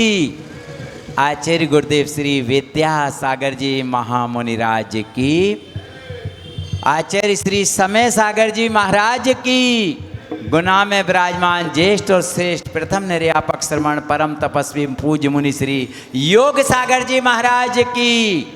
आचार्य गुरुदेव श्री विद्यासागर जी महामुनिराज की, आचार्य श्री समय सागर जी महाराज की, गुना में विराजमान ज्येष्ठ और श्रेष्ठ प्रथम निर्यापक श्रमण परम तपस्वी पूज्य मुनि श्री योग सागर जी महाराज की,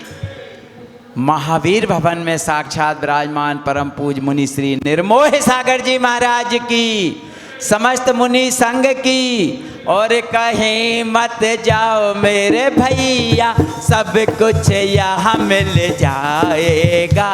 महावीर भवन में साक्षात विराजमान परम पूज्य मुनि श्री निर्मोह सागर जी महाराज की, समस्त मुनि संघ की, और कहीं मत जाओ मेरे भैया सब कुछ यहाँ मिल जाएगा।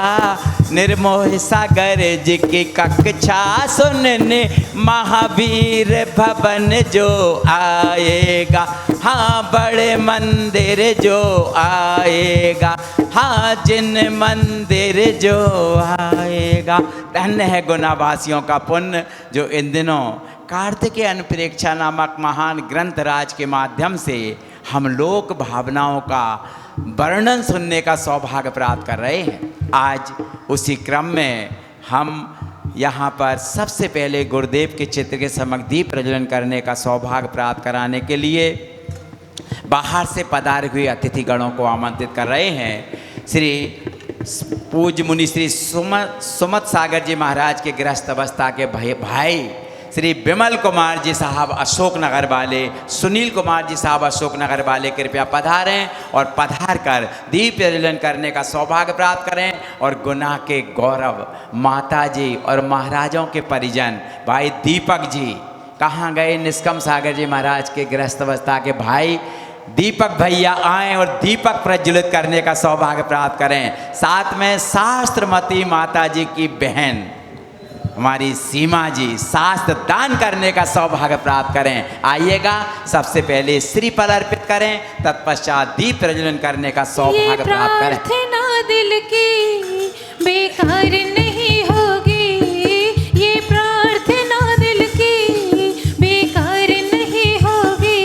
निर्मोह सागर जी की कक्षा सुनने महावीर भवन जो आएगा, हाँ बड़े मंदिर जो आएगा, हाँ जिन मंदिर जो आएगा। धन्य है गुनावासियों का पुण्य जो इन दिनों कार्तिकेय अनुप्रेक्षा नामक महान ग्रंथ राज के माध्यम से हम लोक भावनाओं का वर्णन सुनने का सौभाग्य प्राप्त कर रहे हैं। आज उसी क्रम में हम यहाँ पर सबसे पहले गुरुदेव के चित्र के समक्ष दीप प्रज्वलन करने का सौभाग्य प्राप्त कराने के लिए बाहर से पधारे हुए अतिथिगणों को आमंत्रित कर रहे हैं। श्री पूज्य मुनि श्री सुमत सागर जी महाराज के गृहस्थ अवस्था के भाई श्री विमल कुमार जी साहब अशोक नगर वाले, सुनील कुमार जी साहब अशोक नगर वाले कृपया पधारें और पधार कर दीप प्रज्वलन करने का सौभाग्य प्राप्त करें। और गुना के गौरव माता जी और महाराजों के परिजन भाई दीपक जी कहाँ गए, निष्कम सागर जी महाराज के गृहस्थ अवस्था के भाई दीपक भैया आएँ और दीपक प्रज्वलित करने का सौभाग्य प्राप्त करें। साथ में शास्त्रमती माता जी की बहन हमारी सीमा जी शास्त्र दान करने का सौभाग्य प्राप्त करें। आइएगा, सबसे पहले श्रीफल अर्पित करें, तत्पश्चात दीप प्रज्वलन करने का सौभाग्य प्राप्त करें। प्रार्थना दिल की बेकार नहीं होगी, ये प्रार्थना दिल की बेकार नहीं होगी,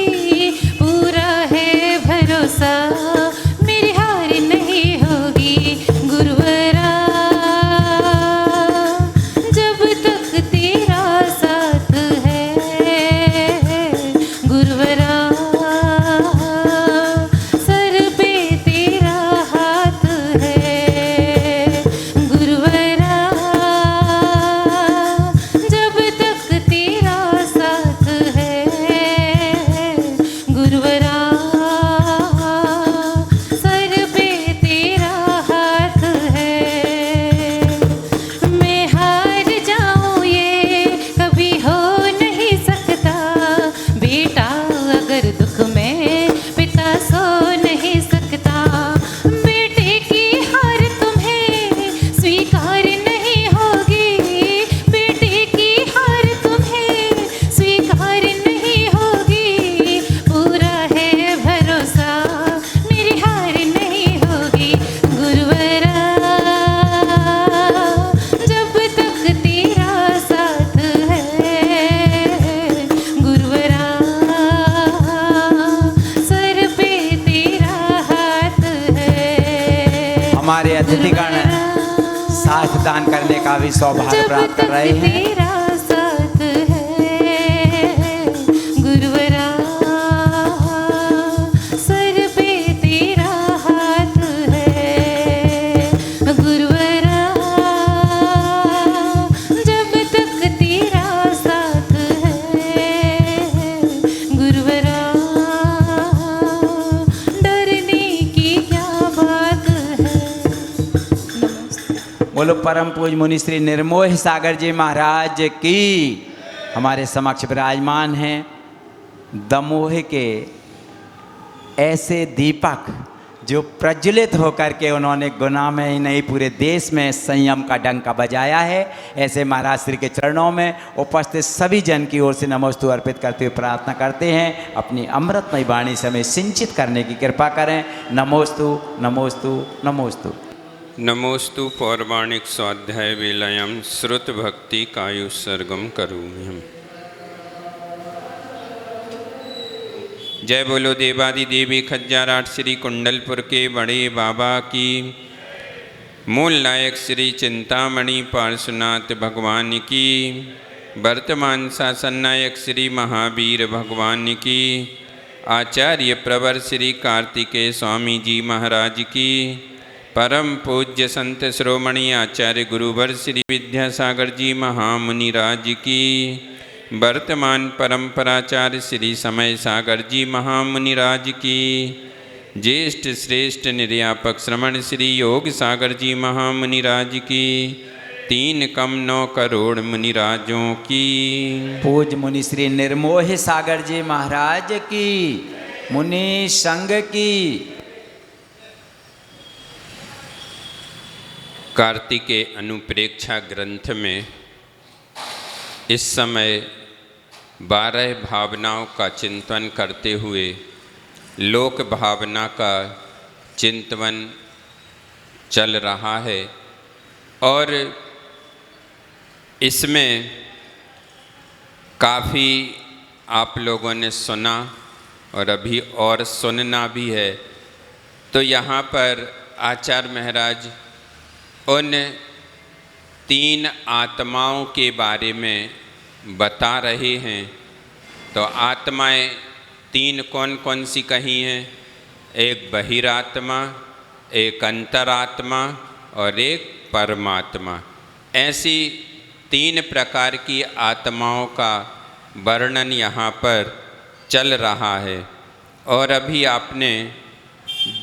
पूरा है भरोसा मेरी हार नहीं होगी। गुरुवरा जब तक तेरा साथ है, गुरुवरा सर पे तेरा हाथ है, गुरुवरा जब तक तेरा साथ है, गुरुवरा सर पे तेरा हाथ है। मैं हार जाऊं ये कभी हो नहीं सकता, बेटा अगर दुख में पिता सो नहीं सकता, बेटे की हार तुम्हें स्वीकार नहीं होगी, बेटे की हार तुम्हें स्वीकार नहीं होगी, पूरा है भरोसा मेरी हार नहीं होगी। गुरुवरा जब तक तेरा साथ है, गुरुवरा सर पे तेरा हाथ है। हमारे अतिथिगण साथ दान करने का भी सौभाग्य जब प्राप्त कर तक रहे हैं। तेरा साथ है, गुरुवरा सर पे तेरा हाथ है, गुरुवरा जब तक तेरा साथ है, गुरुवरा डरने की क्या बात है। बोलो परम पूज्य मुनि श्री निर्मोह सागर जी महाराज की। हमारे समक्ष विराजमान हैं दमोह के ऐसे दीपक जो प्रज्वलित होकर के उन्होंने गुना में ही नहीं पूरे देश में संयम का डंका बजाया है। ऐसे महाराज श्री के चरणों में उपस्थित सभी जन की ओर से नमोस्तु अर्पित करते हुए प्रार्थना करते हैं, अपनी अमृतमय वाणी से हमें सिंचित करने की कृपा करें। नमोस्तु नमोस्तु नमोस्तु। नमोस्तु पौर्वाणिक स्वाध्याय विलयम श्रुत भक्ति कायुसर्गम करूम्यहम्। जय बोलो देवादि देवी खज्जाराट श्री कुंडलपुर के बड़े बाबा की। मूल नायक श्री चिंतामणि पार्श्वनाथ भगवान की। वर्तमान शासन नायक श्री महावीर भगवान की। आचार्य प्रवर श्री कार्तिकेय स्वामी जी महाराज की, परम पूज्य संत श्रोमणी आचार्य गुरुवर श्री विद्यासागर जी महामुनि राज की, वर्तमान परंपराचार्य श्री समय सागर जी महामुनि राज की, ज्येष्ठ श्रेष्ठ निर्यापक श्रमण श्री योग सागर जी महामुनि राज की, 3 कम 9 करोड़ मुनिराजों की, पूज्य मुनि श्री निर्मोह सागर जी महाराज की, मुनि संघ की। कार्तिकेय अनुप्रेक्षा ग्रंथ में इस समय 12 भावनाओं का चिंतन करते हुए लोक भावना का चिंतन चल रहा है और इसमें काफ़ी आप लोगों ने सुना और अभी और सुनना भी है। तो यहाँ पर आचार्य महाराज उन 3 आत्माओं के बारे में बता रहे हैं। तो आत्माएं 3 कौन कौन सी कही हैं? एक बहिरात्मा, एक अंतरात्मा और एक परमात्मा। ऐसी 3 प्रकार की आत्माओं का वर्णन यहाँ पर चल रहा है। और अभी आपने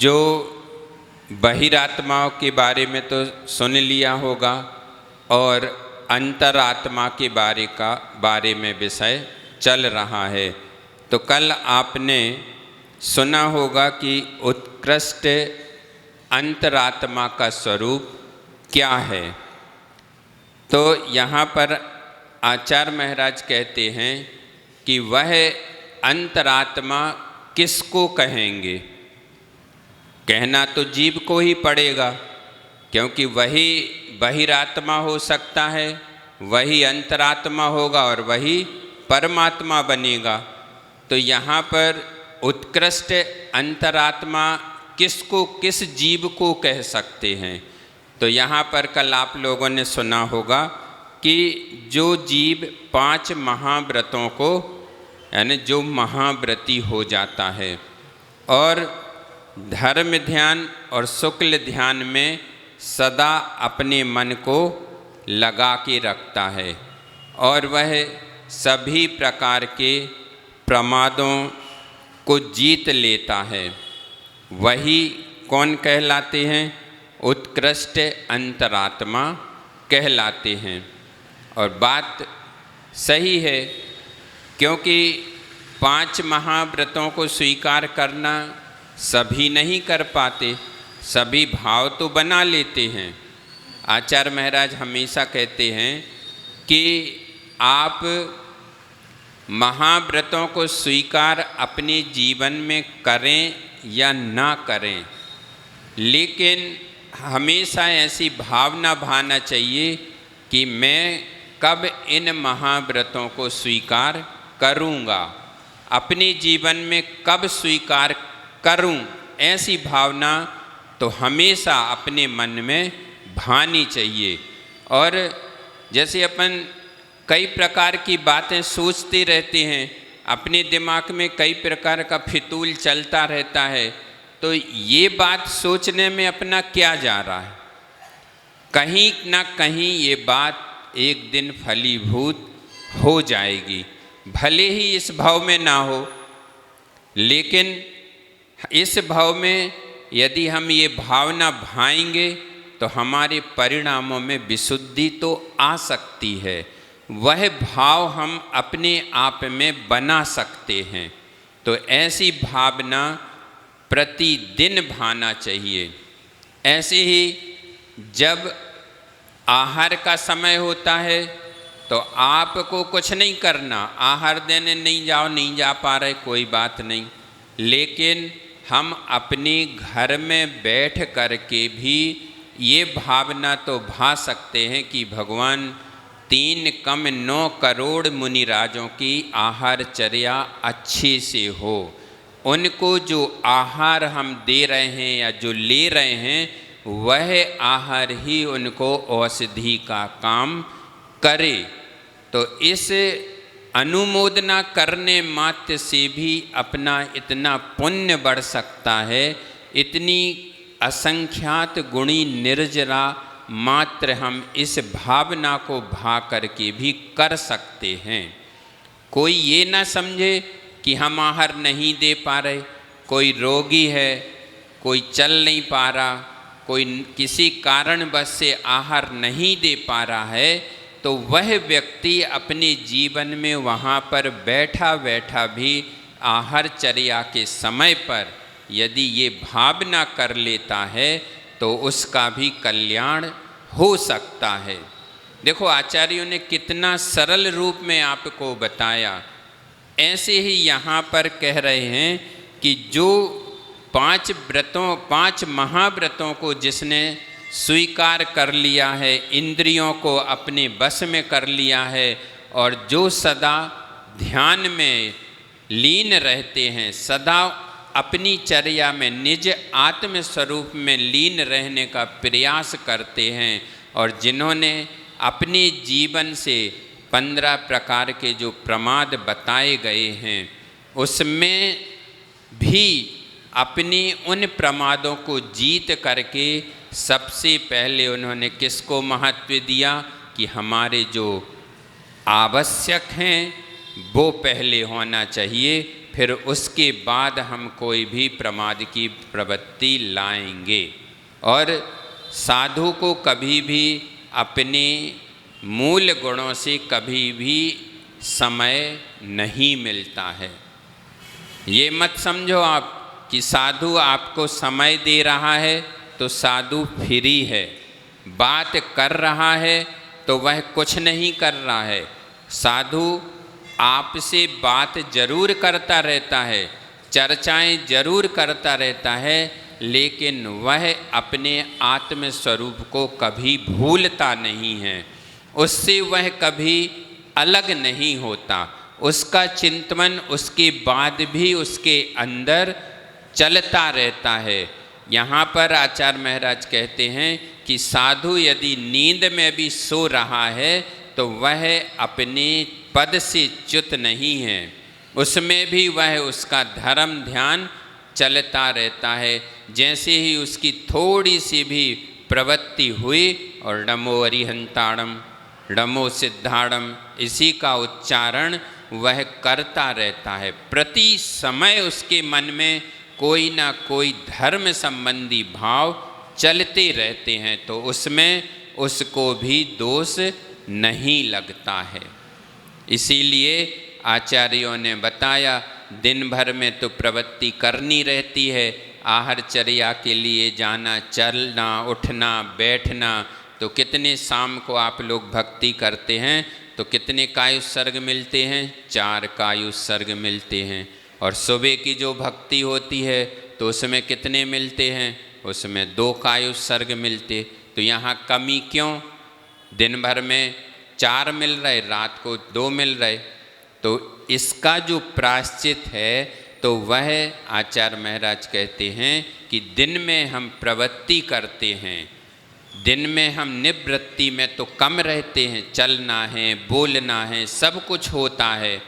जो बहिरात्माओं के बारे में तो सुन लिया होगा और अंतरात्मा के बारे में विषय चल रहा है। तो कल आपने सुना होगा कि उत्कृष्ट अंतरात्मा का स्वरूप क्या है। तो यहाँ पर आचार्य महाराज कहते हैं कि वह अंतरात्मा किसको कहेंगे? कहना तो जीव को ही पड़ेगा, क्योंकि वही बहिरात्मा हो सकता है, वही अंतरात्मा होगा और वही परमात्मा बनेगा। तो यहाँ पर उत्कृष्ट अंतरात्मा किसको, किस जीव को कह सकते हैं? तो यहाँ पर कल आप लोगों ने सुना होगा कि जो जीव 5 महाव्रतों को, यानी जो महाव्रती हो जाता है और धर्म ध्यान और शुक्ल ध्यान में सदा अपने मन को लगा के रखता है और वह सभी प्रकार के प्रमादों को जीत लेता है, वही कौन कहलाते हैं? उत्कृष्ट अंतरात्मा कहलाते हैं। और बात सही है, क्योंकि 5 महाव्रतों को स्वीकार करना सभी नहीं कर पाते, सभी भाव तो बना लेते हैं। आचार्य महाराज हमेशा कहते हैं कि आप महाव्रतों को स्वीकार अपने जीवन में करें या ना करें, लेकिन हमेशा ऐसी भावना भाना चाहिए कि मैं कब इन महाव्रतों को स्वीकार करूँगा, अपने जीवन में कब स्वीकार करूं, ऐसी भावना तो हमेशा अपने मन में भानी चाहिए। और जैसे अपन कई प्रकार की बातें सोचते रहते हैं, अपने दिमाग में कई प्रकार का फितूल चलता रहता है, तो ये बात सोचने में अपना क्या जा रहा है? कहीं ना कहीं ये बात एक दिन फलीभूत हो जाएगी, भले ही इस भाव में ना हो, लेकिन इस भाव में यदि हम ये भावना भाएंगे तो हमारे परिणामों में विशुद्धि तो आ सकती है। वह भाव हम अपने आप में बना सकते हैं। तो ऐसी भावना प्रतिदिन भाना चाहिए। ऐसे ही जब आहार का समय होता है तो आपको कुछ नहीं करना, आहार देने नहीं जाओ, नहीं जा पा रहे, कोई बात नहीं, लेकिन हम अपने घर में बैठ कर के भी ये भावना तो भा सकते हैं कि भगवान 3 कम 9 करोड़ मुनिराजों की आहारचर्या अच्छे से हो, उनको जो आहार हम दे रहे हैं या जो ले रहे हैं वह आहार ही उनको औषधि का काम करे। तो इस अनुमोदना करने मात्र से भी अपना इतना पुण्य बढ़ सकता है, इतनी असंख्यात गुणी निर्जरा मात्र हम इस भावना को भा करके भी कर सकते हैं। कोई ये ना समझे कि हम आहार नहीं दे पा रहे, कोई रोगी है, कोई चल नहीं पा रहा, कोई किसी कारणवश से आहार नहीं दे पा रहा है, तो वह व्यक्ति अपने जीवन में वहाँ पर बैठा बैठा भी आहारचर्या के समय पर यदि ये भावना कर लेता है तो उसका भी कल्याण हो सकता है। देखो आचार्यों ने कितना सरल रूप में आपको बताया। ऐसे ही यहाँ पर कह रहे हैं कि जो 5 महाव्रतों को जिसने स्वीकार कर लिया है, इंद्रियों को अपने बस में कर लिया है और जो सदा ध्यान में लीन रहते हैं, सदा अपनी चर्या में निज आत्म स्वरूप में लीन रहने का प्रयास करते हैं और जिन्होंने अपने जीवन से 15 प्रकार के जो प्रमाद बताए गए हैं उसमें भी अपनी उन प्रमादों को जीत करके सबसे पहले उन्होंने किसको महत्व दिया कि हमारे जो आवश्यक हैं वो पहले होना चाहिए, फिर उसके बाद हम कोई भी प्रमाद की प्रवृत्ति लाएंगे। और साधु को कभी भी अपने मूल गुणों से कभी भी समय नहीं मिलता है। ये मत समझो आप कि साधु आपको समय दे रहा है तो साधु फ्री है, बात कर रहा है तो वह कुछ नहीं कर रहा है। साधु आपसे बात जरूर करता रहता है, चर्चाएं जरूर करता रहता है, लेकिन वह अपने आत्म स्वरूप को कभी भूलता नहीं है, उससे वह कभी अलग नहीं होता। उसका चिंतन उसके बाद भी उसके अंदर चलता रहता है। यहाँ पर आचार्य महाराज कहते हैं कि साधु यदि नींद में भी सो रहा है तो वह अपने पद से च्युत नहीं है, उसमें भी वह उसका धर्म ध्यान चलता रहता है। जैसे ही उसकी थोड़ी सी भी प्रवृत्ति हुई और नमो अरिहंताणम, नमो सिद्धाणम, इसी का उच्चारण वह करता रहता है। प्रति समय उसके मन में कोई ना कोई धर्म संबंधी भाव चलते रहते हैं, तो उसमें उसको भी दोष नहीं लगता है। इसीलिए आचार्यों ने बताया दिन भर में तो प्रवृत्ति करनी रहती है, आहारचर्या के लिए जाना, चलना, उठना, बैठना, तो कितने शाम को आप लोग भक्ति करते हैं तो कितने कायुत्सर्ग मिलते हैं? 4 कायुत्सर्ग मिलते हैं। और सुबह की जो भक्ति होती है तो उसमें कितने मिलते हैं? उसमें 2 कायुत्सर्ग मिलते। तो यहाँ कमी क्यों? दिन भर में 4 मिल रहे, रात को 2 मिल रहे। तो इसका जो प्रायश्चित है तो वह आचार्य महाराज कहते हैं कि दिन में हम प्रवृत्ति करते हैं, दिन में हम निवृत्ति में तो कम रहते हैं, चलना है, बोलना है, सब कुछ होता है,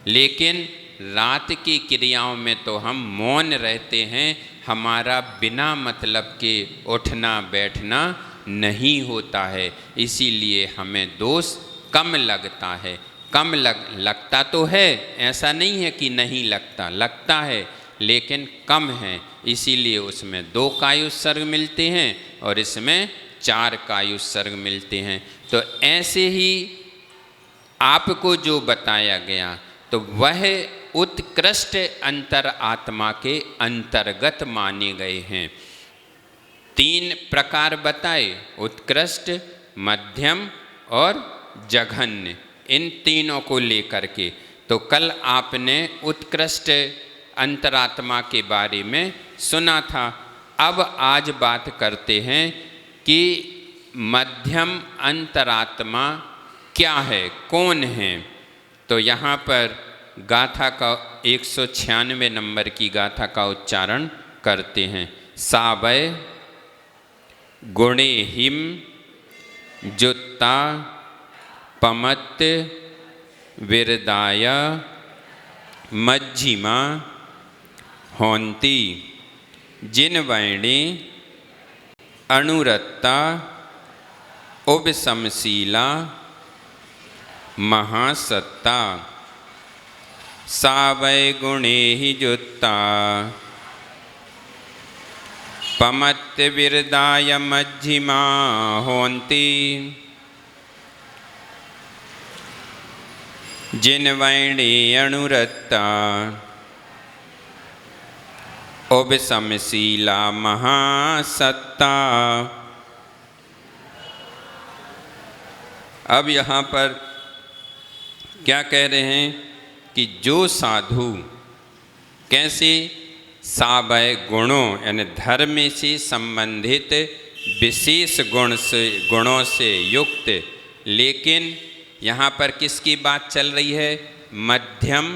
लेकिन रात की क्रियाओं में तो हम मौन रहते हैं, हमारा बिना मतलब के उठना बैठना नहीं होता है। इसीलिए हमें दोष कम लगता है। कम लगता तो है, ऐसा नहीं है कि नहीं लगता, लगता है, लेकिन कम है। इसीलिए उसमें 2 कायुत्सर्ग मिलते हैं और इसमें 4 कायुत्सर्ग मिलते हैं। तो ऐसे ही आपको जो बताया गया तो वह उत्कृष्ट अंतर आत्मा के अंतर्गत माने गए हैं। 3 प्रकार बताए, उत्कृष्ट, मध्यम और जघन्य, इन तीनों को लेकर के। तो कल आपने उत्कृष्ट अंतरात्मा के बारे में सुना था। अब आज बात करते हैं कि मध्यम अंतरात्मा क्या है, कौन है। तो यहाँ पर गाथा का 196 नंबर की गाथा का उच्चारण करते हैं। सावय गुणे हिम जुत्ता पमत विरदाय मज्जिमा होन्ति जिनवैणी अनुरत्ता उपशमशीला महासत्ता सा वै गुणे ही जुत्ता पमत्त विरदाय मज्जिमा होन्ति जिनवैणी अनुरत्ता उपशमशीला महासत्ता। अब यहाँ पर क्या कह रहे हैं कि जो साधु कैसे सावय गुणों यानी धर्म से संबंधित विशेष गुणों से युक्त, लेकिन यहाँ पर किसकी बात चल रही है? मध्यम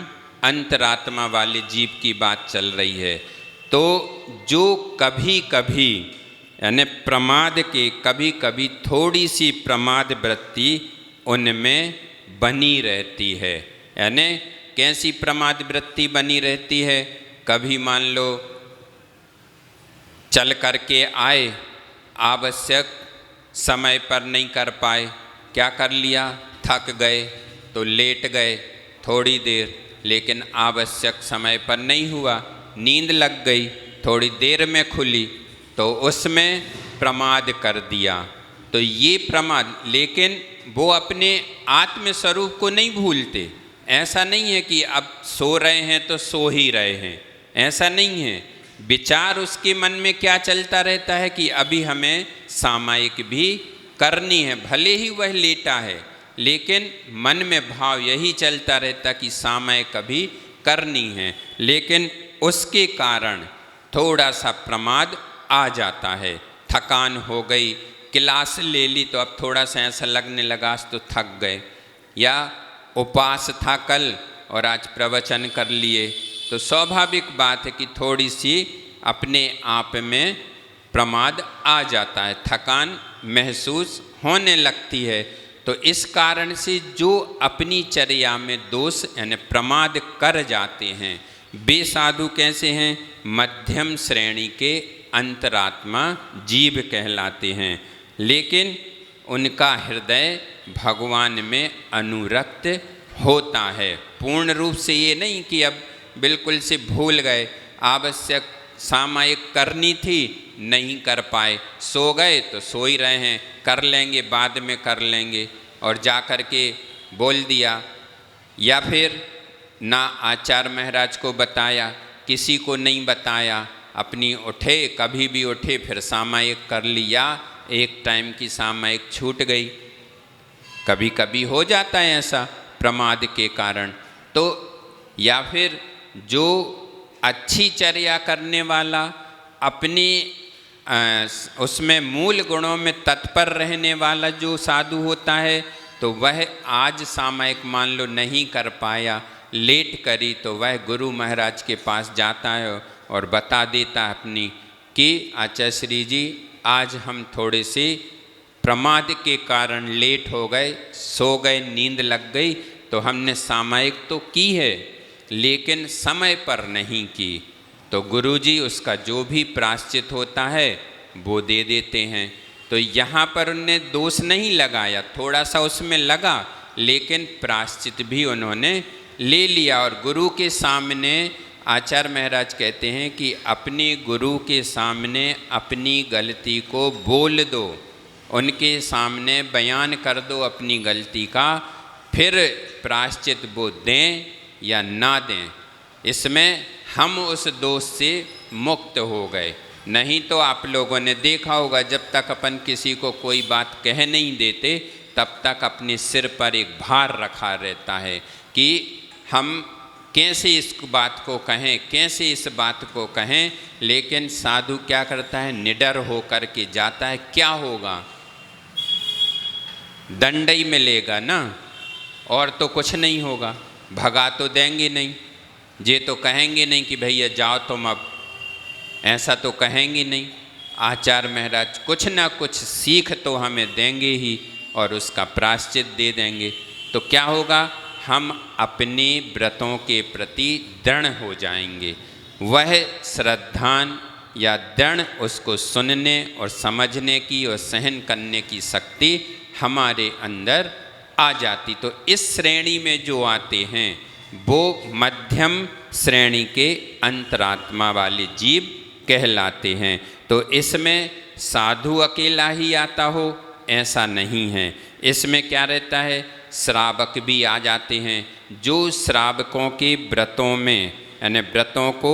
अंतरात्मा वाले जीव की बात चल रही है। तो जो कभी कभी यानी प्रमाद के कभी कभी थोड़ी सी प्रमाद वृत्ति उनमें बनी रहती है। यानी कैसी प्रमाद वृत्ति बनी रहती है? कभी मान लो चल करके आए, आवश्यक समय पर नहीं कर पाए, क्या कर लिया? थक गए तो लेट गए थोड़ी देर, लेकिन आवश्यक समय पर नहीं हुआ। नींद लग गई, थोड़ी देर में खुली, तो उसमें प्रमाद कर दिया। तो ये प्रमाद, लेकिन वो अपने आत्म स्वरूप को नहीं भूलते। ऐसा नहीं है कि अब सो रहे हैं तो सो ही रहे हैं, ऐसा नहीं है। विचार उसके मन में क्या चलता रहता है कि अभी हमें सामायिक भी करनी है, भले ही वह लेटा है, लेकिन मन में भाव यही चलता रहता कि सामायिक कभी करनी है। लेकिन उसके कारण थोड़ा सा प्रमाद आ जाता है। थकान हो गई, क्लास ले ली तो अब थोड़ा सा ऐसा लगने लगा तो थक गए, या उपवास था कल और आज प्रवचन कर लिए, तो स्वाभाविक बात है कि थोड़ी सी अपने आप में प्रमाद आ जाता है, थकान महसूस होने लगती है। तो इस कारण से जो अपनी चर्या में दोष यानी प्रमाद कर जाते हैं, वे साधु कैसे हैं? मध्यम श्रेणी के अंतरात्मा जीव कहलाते हैं, लेकिन उनका हृदय भगवान में अनुरक्त होता है। पूर्ण रूप से ये नहीं कि अब बिल्कुल से भूल गए, आवश्यक सामायिक करनी थी नहीं कर पाए, सो गए तो सो ही रहे हैं, कर लेंगे बाद में कर लेंगे, और जा कर के बोल दिया। या फिर ना आचार्य महाराज को बताया, किसी को नहीं बताया, अपनी उठे, कभी भी उठे फिर सामायिक कर लिया, एक टाइम की सामायिक छूट गई। कभी कभी हो जाता है ऐसा प्रमाद के कारण। तो या फिर जो अच्छी चर्या करने वाला, अपनी उसमें मूल गुणों में तत्पर रहने वाला जो साधु होता है, तो वह आज सामायिक मान लो नहीं कर पाया, लेट करी, तो वह गुरु महाराज के पास जाता है और बता देता है अपनी कि आचार्य श्री जी आज हम थोड़े से प्रमाद के कारण लेट हो गए, सो गए, नींद लग गई, तो हमने सामायिक तो की है लेकिन समय पर नहीं की। तो गुरुजी उसका जो भी प्रायश्चित होता है वो दे देते हैं। तो यहाँ पर उनने दोष नहीं लगाया, थोड़ा सा उसमें लगा, लेकिन प्रायश्चित भी उन्होंने ले लिया। और गुरु के सामने आचार्य महाराज कहते हैं कि अपने गुरु के सामने अपनी गलती को बोल दो, उनके सामने बयान कर दो अपनी गलती का, फिर प्रायश्चित वो दें या ना दें, इसमें हम उस दोष से मुक्त हो गए। नहीं तो आप लोगों ने देखा होगा, जब तक अपन किसी को कोई बात कह नहीं देते तब तक अपने सिर पर एक भार रखा रहता है कि हम कैसे इस बात को कहें, कैसे इस बात को कहें। लेकिन साधु क्या करता है? निडर होकर के जाता है। क्या होगा? दंड ही मिलेगा ना, और तो कुछ नहीं होगा, भगा तो देंगे नहीं, ये तो कहेंगे नहीं कि भैया जाओ तुम अब, ऐसा तो कहेंगे नहीं। आचार्य महाराज कुछ ना कुछ सीख तो हमें देंगे ही और उसका प्रायश्चित दे देंगे। तो क्या होगा? हम अपने व्रतों के प्रति दृढ़ हो जाएंगे। वह श्रद्धान या दृढ़ उसको सुनने और समझने की और सहन करने की शक्ति हमारे अंदर आ जाती। तो इस श्रेणी में जो आते हैं वो मध्यम श्रेणी के अंतरात्मा वाले जीव कहलाते हैं। तो इसमें साधु अकेला ही आता हो ऐसा नहीं है। इसमें क्या रहता है, श्रावक भी आ जाते हैं जो श्रावकों के व्रतों में यानी व्रतों को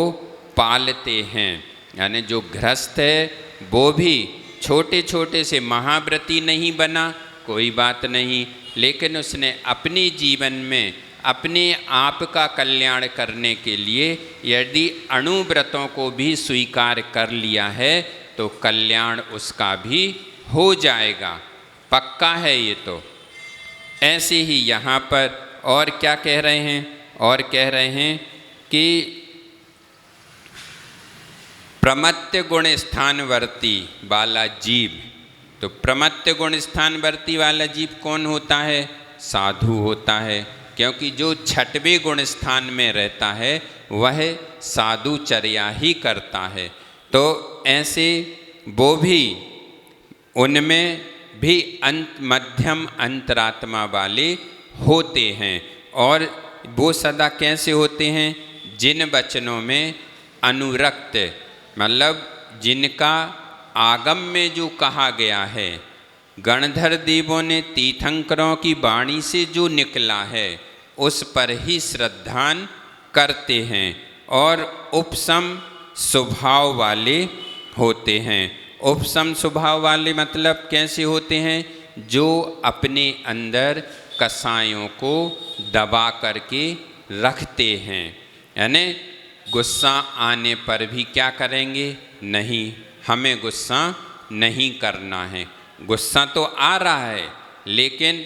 पालते हैं। यानी जो गृहस्थ है वो भी छोटे छोटे से महाव्रती नहीं बना, कोई बात नहीं, लेकिन उसने अपने जीवन में अपने आप का कल्याण करने के लिए यदि अणुव्रतों को भी स्वीकार कर लिया है तो कल्याण उसका भी हो जाएगा, पक्का है ये तो। ऐसे ही यहाँ पर और क्या कह रहे हैं, और कह रहे हैं कि प्रमत्य गुण स्थानवर्ती वाला जीव। तो प्रमत्य गुण स्थानवर्ती वाला जीव कौन होता है, साधु होता है, क्योंकि जो छठवें गुण स्थान में रहता है वह साधुचर्या ही करता है। तो ऐसे वो भी उनमें भी मध्यम अंतरात्मा वाले होते हैं। और वो सदा कैसे होते हैं, जिन वचनों में अनुरक्त मतलब जिनका आगम में जो कहा गया है, गणधर देवों ने तीर्थंकरों की वाणी से जो निकला है उस पर ही श्रद्धान करते हैं और उपसम स्वभाव वाले होते हैं। उपसम स्वभाव वाले मतलब कैसे होते हैं, जो अपने अंदर कसायों को दबा करके रखते हैं। यानी गुस्सा आने पर भी क्या करेंगे, नहीं, हमें गुस्सा नहीं करना है। गुस्सा तो आ रहा है लेकिन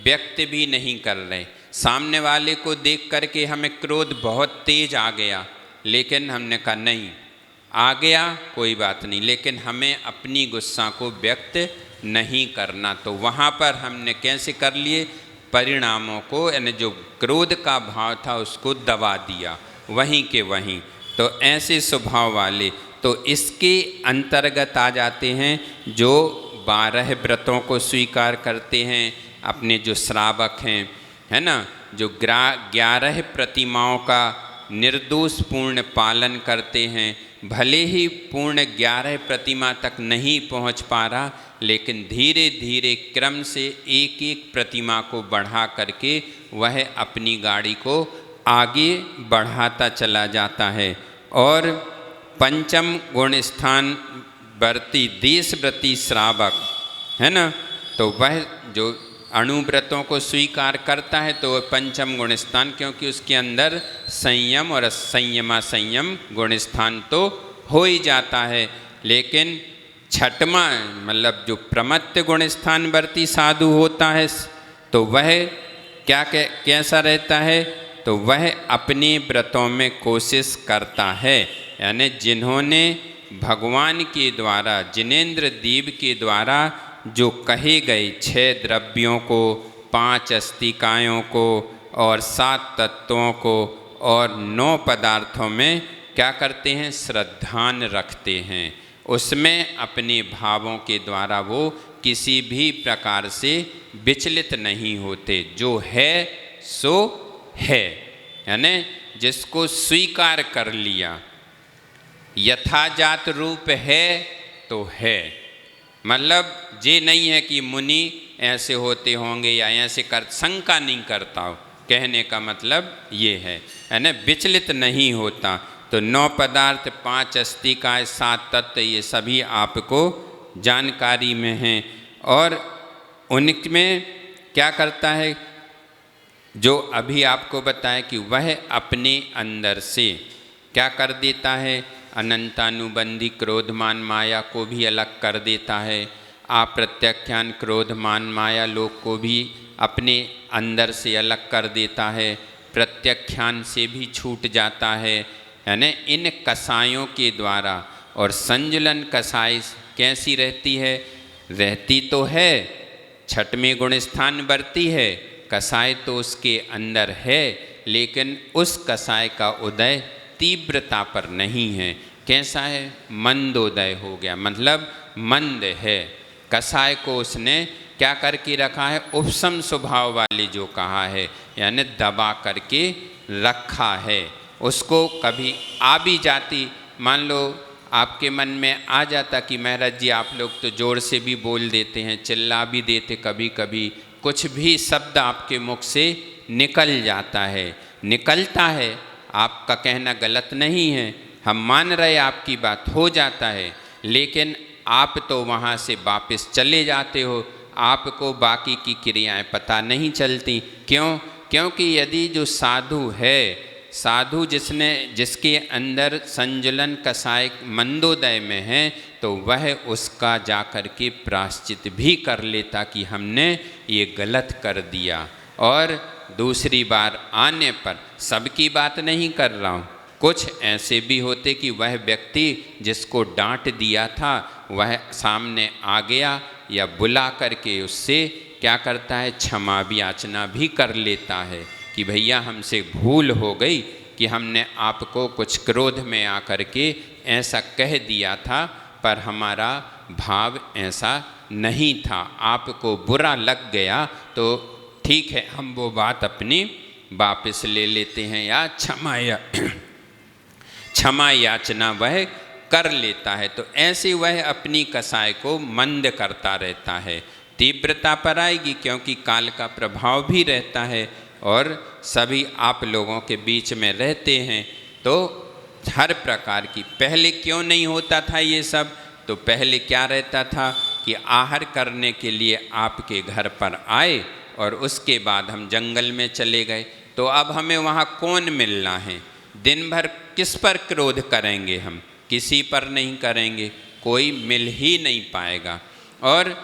व्यक्त भी नहीं कर रहे। सामने वाले को देख करके हमें क्रोध बहुत तेज आ गया, लेकिन हमने कहा नहीं, आ गया कोई बात नहीं, लेकिन हमें अपनी गुस्सा को व्यक्त नहीं करना। तो वहाँ पर हमने कैसे कर लिए, परिणामों को यानी जो क्रोध का भाव था उसको दबा दिया वहीं के वहीं। तो ऐसे स्वभाव वाले तो इसके अंतर्गत आ जाते हैं जो 12 व्रतों को स्वीकार करते हैं, अपने जो श्रावक हैं, है ना, जो 11 प्रतिमाओं का निर्दोष पूर्ण पालन करते हैं। भले ही पूर्ण 11 प्रतिमा तक नहीं पहुंच पा रहा, लेकिन धीरे धीरे क्रम से एक एक प्रतिमा को बढ़ा करके वह अपनी गाड़ी को आगे बढ़ाता चला जाता है। और पंचम गुण स्थान वर्ती देशव्रती श्रावक है ना, तो वह जो अणुव्रतों को स्वीकार करता है तो वह पंचम गुण स्थान, क्योंकि उसके अंदर संयम और असंयमा संयम गुण स्थान तो हो ही जाता है। लेकिन छठवां मतलब जो प्रमत्य गुण स्थान वर्ती साधु होता है तो वह कैसा रहता है, तो वह अपने व्रतों में कोशिश करता है। यानी जिन्होंने भगवान के द्वारा जिनेंद्र देव के द्वारा जो कहे गए 6 द्रव्यों को, 5 अस्तिकायों को और 7 तत्वों को और 9 पदार्थों में क्या करते हैं, श्रद्धान रखते हैं। उसमें अपने भावों के द्वारा वो किसी भी प्रकार से विचलित नहीं होते। जो है सो है, यानी जिसको स्वीकार कर लिया, यथाजात रूप है तो है। मतलब ये नहीं है कि मुनि ऐसे होते होंगे या ऐसे कर, शंका नहीं करता हो, कहने का मतलब ये है, यानी विचलित नहीं होता। तो 9 पदार्थ, 5 अस्तिकाएँ, 7 तत्व, ये सभी आपको जानकारी में हैं। और उनमें क्या करता है, जो अभी आपको बताया कि वह अपने अंदर से क्या कर देता है, अनंतानुबंधी क्रोधमान माया को भी अलग कर देता है। अप्रत्याख्यान क्रोधमान माया लोक को भी अपने अंदर से अलग कर देता है, प्रत्याख्यान से भी छूट जाता है। यानी इन कसायों के द्वारा। और संजुलन कसाई कैसी रहती है, रहती तो है छठवें गुण स्थान वर्ती है, कसाय तो उसके अंदर है, लेकिन उस कसाय का उदय तीव्रता पर नहीं है। कैसा है? मंदोदय हो गया, मतलब मंद है। कसाय को उसने क्या करके रखा है? उपशम स्वभाव वाली जो कहा है, यानी दबा करके रखा है। उसको कभी आ भी जाती, मान लो आपके मन में आ जाता कि महाराज जी आप लोग तो जोर से भी बोल देते हैं, चिल्ला भी देते, कभी कभी कुछ भी शब्द आपके मुख से निकल जाता है, निकलता है, आपका कहना गलत नहीं है, हम मान रहे आपकी बात, हो जाता है, लेकिन आप तो वहाँ से वापस चले जाते हो, आपको बाकी की क्रियाएं पता नहीं चलती। क्यों? क्योंकि यदि जो साधु है, साधु जिसके अंदर संजुलन कसाय मंदोदय में है, तो वह उसका जाकर के प्रायश्चित भी कर लेता कि हमने ये गलत कर दिया। और दूसरी बार आने पर, सबकी बात नहीं कर रहा हूँ, कुछ ऐसे भी होते कि वह व्यक्ति जिसको डांट दिया था वह सामने आ गया या बुला करके उससे क्या करता है? क्षमा भी याचना भी कर लेता है कि भैया हमसे भूल हो गई कि हमने आपको कुछ क्रोध में आकर के ऐसा कह दिया था, पर हमारा भाव ऐसा नहीं था, आपको बुरा लग गया तो ठीक है, हम वो बात अपनी वापस ले लेते हैं, या क्षमा याचना वह कर लेता है। तो ऐसे वह अपनी कसाय को मंद करता रहता है। तीव्रता पर आएगी क्योंकि काल का प्रभाव भी रहता है, और सभी आप लोगों के बीच में रहते हैं, तो हर प्रकार की, पहले क्यों नहीं होता था ये सब? तो पहले क्या रहता था कि आहार करने के लिए आपके घर पर आए और उसके बाद हम जंगल में चले गए, तो अब हमें वहाँ कौन मिलना है? दिन भर किस पर क्रोध करेंगे हम? किसी पर नहीं करेंगे, कोई मिल ही नहीं पाएगा। और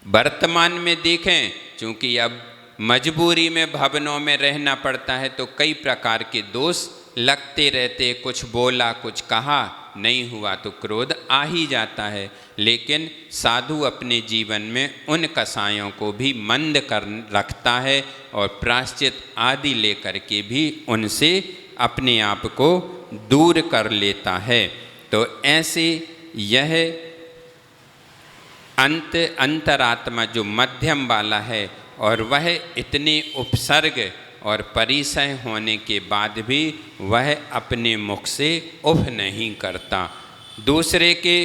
वर्तमान में देखें, चूँकि अब मजबूरी में भवनों में रहना पड़ता है, तो कई प्रकार के दोष लगते रहते, कुछ बोला कुछ कहा, नहीं हुआ तो क्रोध आ ही जाता है। लेकिन साधु अपने जीवन में उन कसायों को भी मंद कर रखता है और प्रायश्चित आदि लेकर के भी उनसे अपने आप को दूर कर लेता है। तो ऐसे यह अंतरात्मा जो मध्यम वाला है, और वह इतने उपसर्ग और परिसय होने के बाद भी वह अपने मुख से उफ नहीं करता। दूसरे के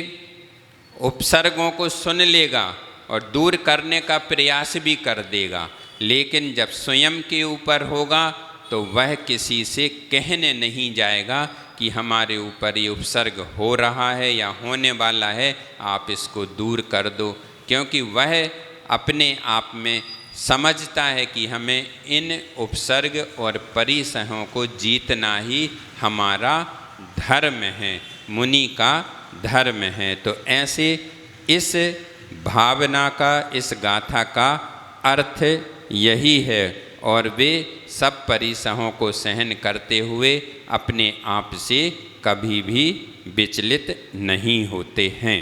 उपसर्गों को सुन लेगा और दूर करने का प्रयास भी कर देगा, लेकिन जब स्वयं के ऊपर होगा तो वह किसी से कहने नहीं जाएगा कि हमारे ऊपर ये उपसर्ग हो रहा है या होने वाला है, आप इसको दूर कर दो। क्योंकि वह अपने आप में समझता है कि हमें इन उपसर्ग और परिसहों को जीतना ही हमारा धर्म है, मुनि का धर्म है। तो ऐसे इस भावना का, इस गाथा का अर्थ यही है, और वे सब परिसहों को सहन करते हुए अपने आप से कभी भी विचलित नहीं होते हैं।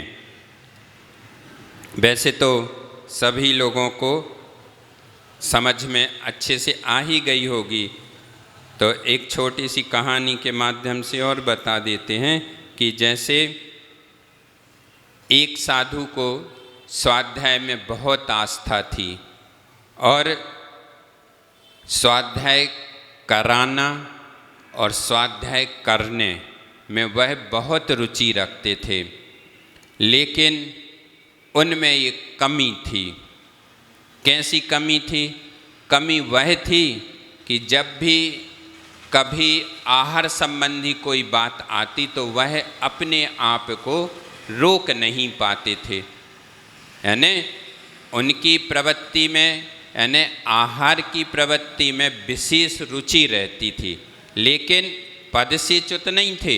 वैसे तो सभी लोगों को समझ में अच्छे से आ ही गई होगी, तो एक छोटी सी कहानी के माध्यम से और बता देते हैं कि जैसे एक साधु को स्वाध्याय में बहुत आस्था थी, और स्वाध्याय कराना और स्वाध्याय करने में वह बहुत रुचि रखते थे, लेकिन उनमें ये कमी थी। कैसी कमी थी? कमी वह थी कि जब भी कभी आहार संबंधी कोई बात आती तो वह अपने आप को रोक नहीं पाते थे। यानी उनकी प्रवृत्ति में, यानी आहार की प्रवृत्ति में विशेष रुचि रहती थी, लेकिन पद से च्युत नहीं थे।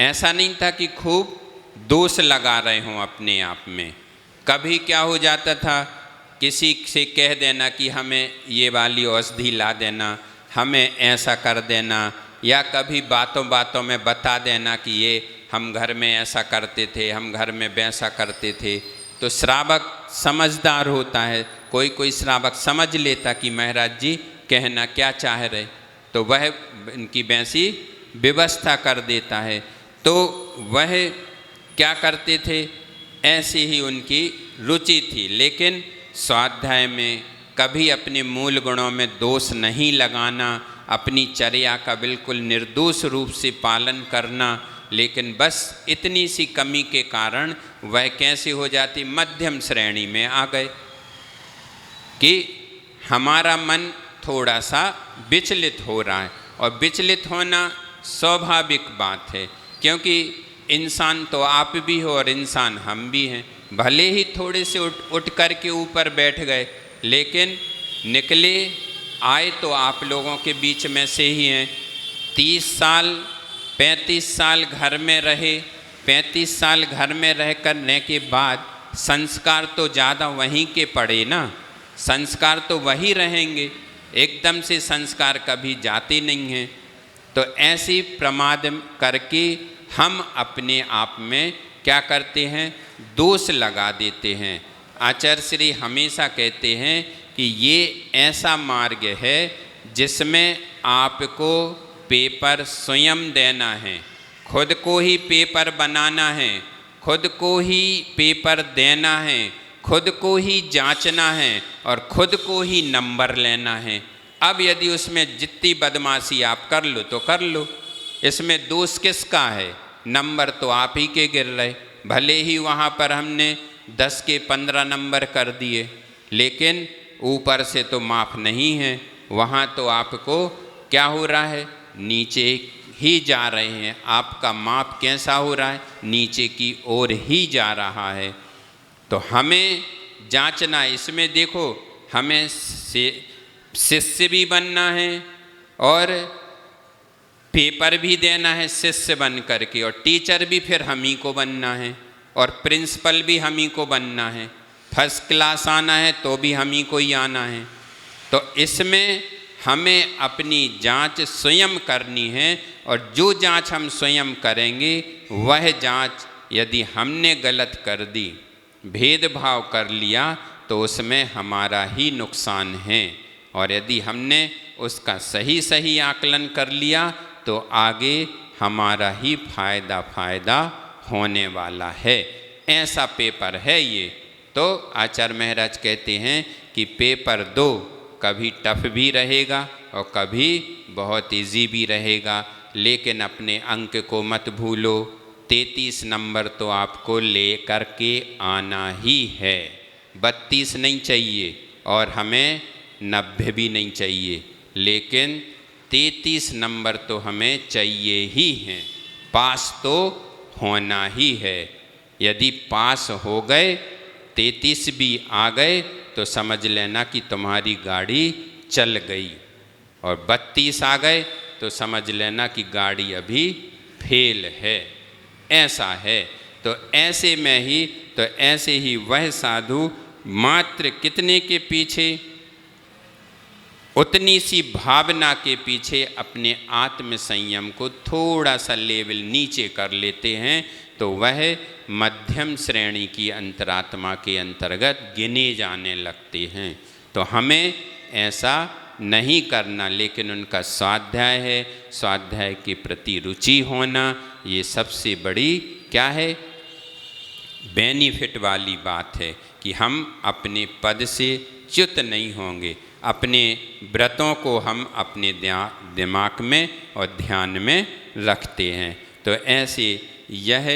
ऐसा नहीं था कि खूब दोष लगा रहे हों अपने आप में। कभी क्या हो जाता था, किसी से कह देना कि हमें ये वाली औषधि ला देना, हमें ऐसा कर देना, या कभी बातों बातों में बता देना कि ये हम घर में ऐसा करते थे, हम घर में वैसा करते थे। तो श्रावक समझदार होता है, कोई कोई श्रावक समझ लेता कि महाराज जी कहना क्या चाह रहे, तो वह इनकी वैसी व्यवस्था कर देता है। तो वह क्या करते थे, ऐसी ही उनकी रुचि थी, लेकिन स्वाध्याय में कभी अपने मूल गुणों में दोष नहीं लगाना, अपनी चर्या का बिल्कुल निर्दोष रूप से पालन करना। लेकिन बस इतनी सी कमी के कारण वह कैसे हो जाती, मध्यम श्रेणी में आ गए कि हमारा मन थोड़ा सा विचलित हो रहा है। और विचलित होना स्वाभाविक बात है, क्योंकि इंसान तो आप भी हो और इंसान हम भी हैं। भले ही थोड़े से उठ कर के ऊपर बैठ गए, लेकिन निकले आए तो आप लोगों के बीच में से ही हैं। 30 साल 35 साल घर में रहे, 35 साल घर में रह करने के बाद संस्कार तो ज़्यादा वहीं के पड़े ना, संस्कार तो वही रहेंगे, एकदम से संस्कार कभी जाते नहीं हैं। तो ऐसी प्रमाद करके हम अपने आप में क्या करते हैं, दोष लगा देते हैं। आचार्य श्री हमेशा कहते हैं कि ये ऐसा मार्ग है जिसमें आपको पेपर स्वयं देना है, खुद को ही पेपर बनाना है, खुद को ही पेपर देना है, खुद को ही जांचना है और खुद को ही नंबर लेना है। अब यदि उसमें जितनी बदमाशी आप कर लो तो कर लो, इसमें दोष किसका है, नंबर तो आप ही के गिर रहे। भले ही वहाँ पर हमने 10 के 15 नंबर कर दिए, लेकिन ऊपर से तो माफ़ नहीं है, वहाँ तो आपको क्या हो रहा है, नीचे ही जा रहे हैं। आपका माप कैसा हो रहा है, नीचे की ओर ही जा रहा है। तो हमें जांचना, इसमें देखो हमें शिष्य भी बनना है और पेपर भी देना है शिष्य बन करके, और टीचर भी फिर हम ही को बनना है और प्रिंसिपल भी हम ही को बनना है, फर्स्ट क्लास आना है तो भी हम ही को ही आना है। तो इसमें हमें अपनी जांच स्वयं करनी है, और जो जांच हम स्वयं करेंगे वह जांच यदि हमने गलत कर दी, भेदभाव कर लिया, तो उसमें हमारा ही नुकसान है। और यदि हमने उसका सही सही आकलन कर लिया तो आगे हमारा ही फायदा होने वाला है। ऐसा पेपर है ये। तो आचार्य महाराज कहते हैं कि पेपर 2 कभी टफ भी रहेगा और कभी बहुत इजी भी रहेगा, लेकिन अपने अंक को मत भूलो। 33 नंबर तो आपको ले कर के आना ही है, 32 नहीं चाहिए और हमें 90 भी नहीं चाहिए, लेकिन 33 नंबर तो हमें चाहिए ही हैं। पास तो होना ही है। यदि पास हो गए, 33 भी आ गए, तो समझ लेना कि तुम्हारी गाड़ी चल गई, और 32 आ गए तो समझ लेना कि गाड़ी अभी फेल है। ऐसा है। तो ऐसे ही वह साधु मात्र कितने के पीछे, उतनी सी भावना के पीछे अपने आत्म संयम को थोड़ा सा लेवल नीचे कर लेते हैं, तो वह मध्यम श्रेणी की अंतरात्मा के अंतर्गत गिने जाने लगते हैं। तो हमें ऐसा नहीं करना, लेकिन उनका स्वाध्याय है, स्वाध्याय के प्रति रुचि होना, ये सबसे बड़ी क्या है, बेनिफिट वाली बात है कि हम अपने पद से च्युत नहीं होंगे। अपने व्रतों को हम अपने दिमाग में और ध्यान में रखते हैं। तो ऐसे यह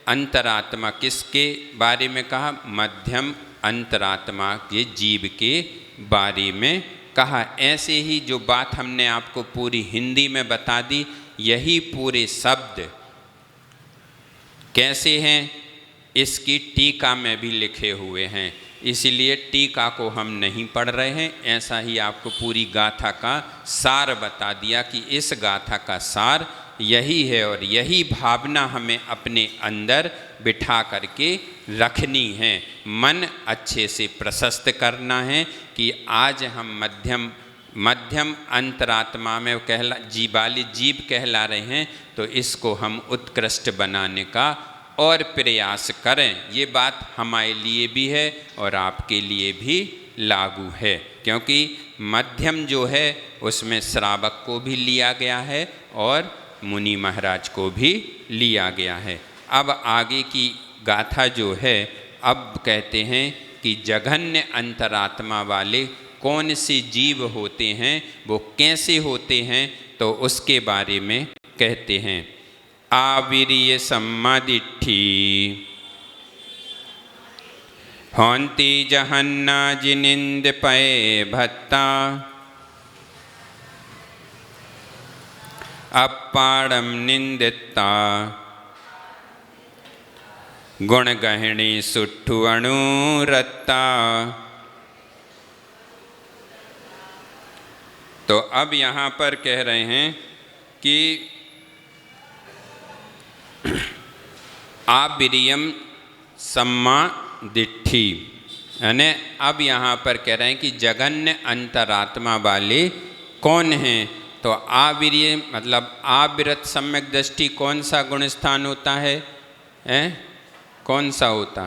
अंतरात्मा किसके बारे में कहा, मध्यम अंतरात्मा के जीव के बारे में कहा। ऐसे ही जो बात हमने आपको पूरी हिंदी में बता दी, यही पूरे शब्द कैसे हैं इसकी टीका में भी लिखे हुए हैं, इसलिए टीका को हम नहीं पढ़ रहे हैं। ऐसा ही आपको पूरी गाथा का सार बता दिया कि इस गाथा का सार यही है, और यही भावना हमें अपने अंदर बिठा करके रखनी है। मन अच्छे से प्रशस्त करना है कि आज हम मध्यम अंतरात्मा में जीव कहला रहे हैं, तो इसको हम उत्कृष्ट बनाने का और प्रयास करें। ये बात हमारे लिए भी है और आपके लिए भी लागू है, क्योंकि मध्यम जो है उसमें श्रावक को भी लिया गया है और मुनि महाराज को भी लिया गया है। अब आगे की गाथा जो है, अब कहते हैं कि जघन्य अंतरात्मा वाले कौन से जीव होते हैं, वो कैसे होते हैं, तो उसके बारे में कहते हैं। आविर्य सम्मादिट्ठी हौंती जहन्ना जिनिंद पये भत्ता अपाड़म निंदिता गुण गहिणी सुट्ठु अणुरत्ता। तो अब यहाँ पर कह रहे हैं कि आविर्यम सम्मा दिट्ठी, यानी अब यहाँ पर कह रहे हैं कि जघन्य अंतरात्मा वाले कौन हैं। तो आविर्य मतलब आविरत सम्यक दृष्टि कौन सा गुण स्थान होता है, कौन सा होता,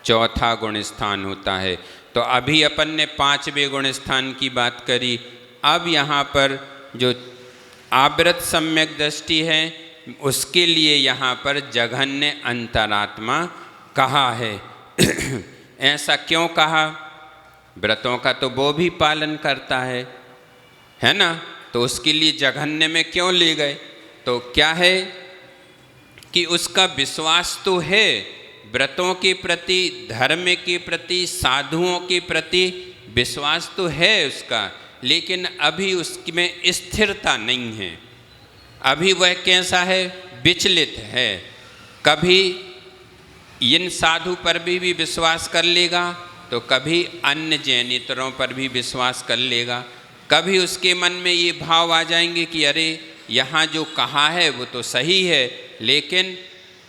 चौथा गुण स्थान होता है। तो अभी अपन ने 5वें गुण स्थान की बात करी। अब यहाँ पर जो आविरत सम्यक दृष्टि है उसके लिए यहाँ पर जघन्य अंतरात्मा कहा है। ऐसा क्यों कहा? व्रतों का तो वो भी पालन करता है ना, तो उसके लिए जघन्य में क्यों ले गए? तो क्या है कि उसका विश्वास तो है व्रतों के प्रति, धर्म के प्रति, साधुओं के प्रति विश्वास तो है उसका, लेकिन अभी उसमें स्थिरता नहीं है। अभी वह कैसा है, विचलित है। कभी इन साधु पर भी विश्वास कर लेगा, तो कभी अन्य जैनेतरों पर भी विश्वास कर लेगा। कभी उसके मन में ये भाव आ जाएंगे कि अरे यहाँ जो कहा है वो तो सही है, लेकिन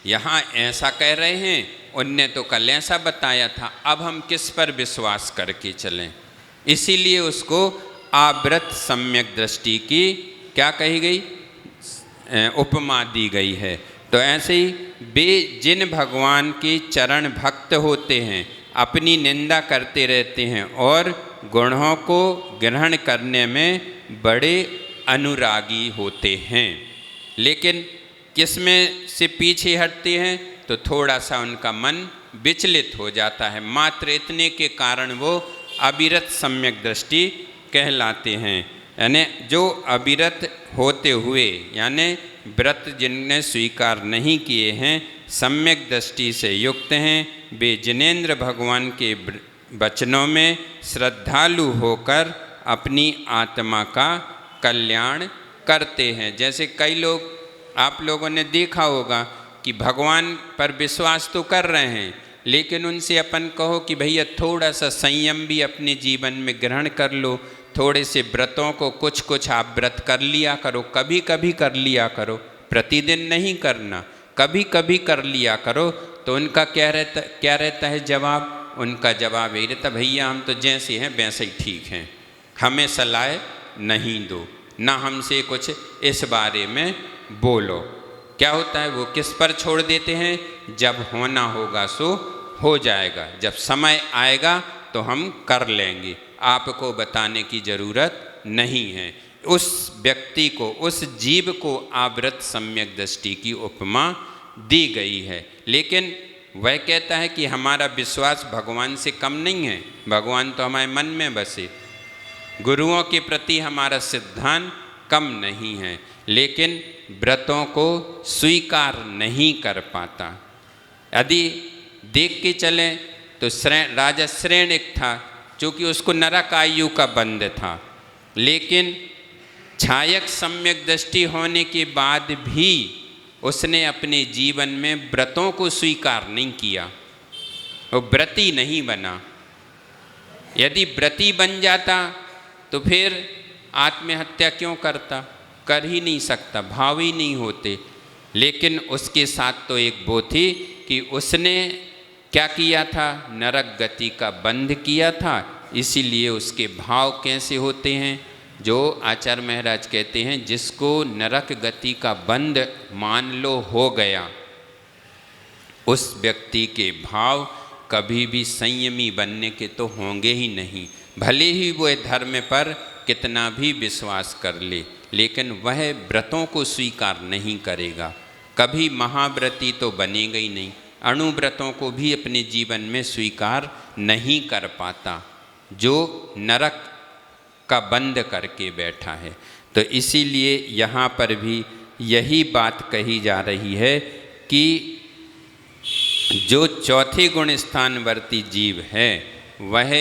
यहाँ ऐसा कह रहे हैं, उनने तो कल ऐसा बताया था, अब हम किस पर विश्वास करके चलें। इसीलिए उसको आव्रत सम्यक दृष्टि की क्या कही गई, उपमा दी गई है। तो ऐसे ही वे जिन भगवान के चरण भक्त होते हैं अपनी निंदा करते रहते हैं और गुणों को ग्रहण करने में बड़े अनुरागी होते हैं, लेकिन किसमें से पीछे हटते हैं तो थोड़ा सा उनका मन विचलित हो जाता है। मात्र इतने के कारण वो अविरत सम्यक दृष्टि कहलाते हैं। यानी जो अविरत होते हुए, यानी व्रत जिनने स्वीकार नहीं किए हैं, सम्यक दृष्टि से युक्त हैं, वे जिनेंद्र भगवान के वचनों में श्रद्धालु होकर अपनी आत्मा का कल्याण करते हैं। जैसे कई लोग, आप लोगों ने देखा होगा कि भगवान पर विश्वास तो कर रहे हैं, लेकिन उनसे अपन कहो कि भैया थोड़ा सा संयम भी अपने जीवन में ग्रहण कर लो, थोड़े से व्रतों को कुछ कुछ आप व्रत कर लिया करो, कभी कभी कर लिया करो, प्रतिदिन नहीं करना, कभी कभी कर लिया करो। तो उनका क्या रहता है जवाब? उनका जवाब यही रहता, भैया हम तो जैसे हैं वैसे ही ठीक हैं, हमें सलाह नहीं दो, ना हमसे कुछ इस बारे में बोलो। क्या होता है, वो किस पर छोड़ देते हैं? जब होना होगा सो हो जाएगा, जब समय आएगा तो हम कर लेंगे, आपको बताने की ज़रूरत नहीं है। उस व्यक्ति को, उस जीव को आव्रत सम्यक दृष्टि की उपमा दी गई है। लेकिन वह कहता है कि हमारा विश्वास भगवान से कम नहीं है, भगवान तो हमारे मन में बसे, गुरुओं के प्रति हमारा सिद्धांत कम नहीं है, लेकिन व्रतों को स्वीकार नहीं कर पाता। यदि देख के चलें तो राजा श्रेणिक था, चूँकि उसको नरक आयु का बंध था, लेकिन छायक सम्यक दृष्टि होने के बाद भी उसने अपने जीवन में व्रतों को स्वीकार नहीं किया, वो व्रती नहीं बना। यदि व्रती बन जाता तो फिर आत्महत्या क्यों करता? कर ही नहीं सकता, भाव ही नहीं होते। लेकिन उसके साथ तो एक वो थी कि उसने क्या किया था, नरक गति का बंध किया था, इसीलिए उसके भाव कैसे होते हैं, जो आचार्य महाराज कहते हैं, जिसको नरक गति का बंध मान लो हो गया, उस व्यक्ति के भाव कभी भी संयमी बनने के तो होंगे ही नहीं। भले ही वह धर्म पर कितना भी विश्वास कर ले, लेकिन वह व्रतों को स्वीकार नहीं करेगा, कभी महाव्रती तो बनेगा ही नहीं। अणुव्रतों को भी अपने जीवन में स्वीकार नहीं कर पाता, जो नरक का बंद करके बैठा है। तो इसीलिए यहाँ पर भी यही बात कही जा रही है कि जो चौथे गुण स्थानवर्ती जीव है वह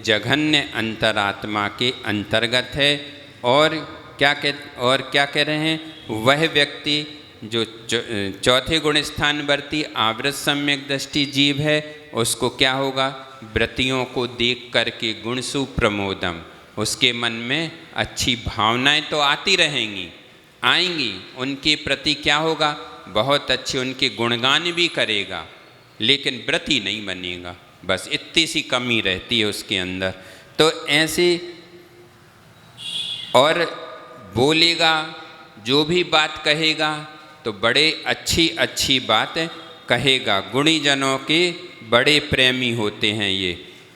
जघन्य अंतरात्मा के अंतर्गत है। और क्या कह रहे हैं, वह व्यक्ति जो चौथे गुण स्थानवर्ती आवृत सम्यक दृष्टि जीव है, उसको क्या होगा, व्रतियों को देख करके गुणसु प्रमोदम, उसके मन में अच्छी भावनाएं तो आती रहेंगी, आएंगी, उनके प्रति क्या होगा, बहुत अच्छे उनके गुणगान भी करेगा, लेकिन व्रती नहीं बनेगा। बस इतनी सी कमी रहती है उसके अंदर। तो ऐसे और बोलेगा, जो भी बात कहेगा तो बड़े अच्छी अच्छी बात कहेगा। गुणी जनों के बड़े प्रेमी होते हैं ये।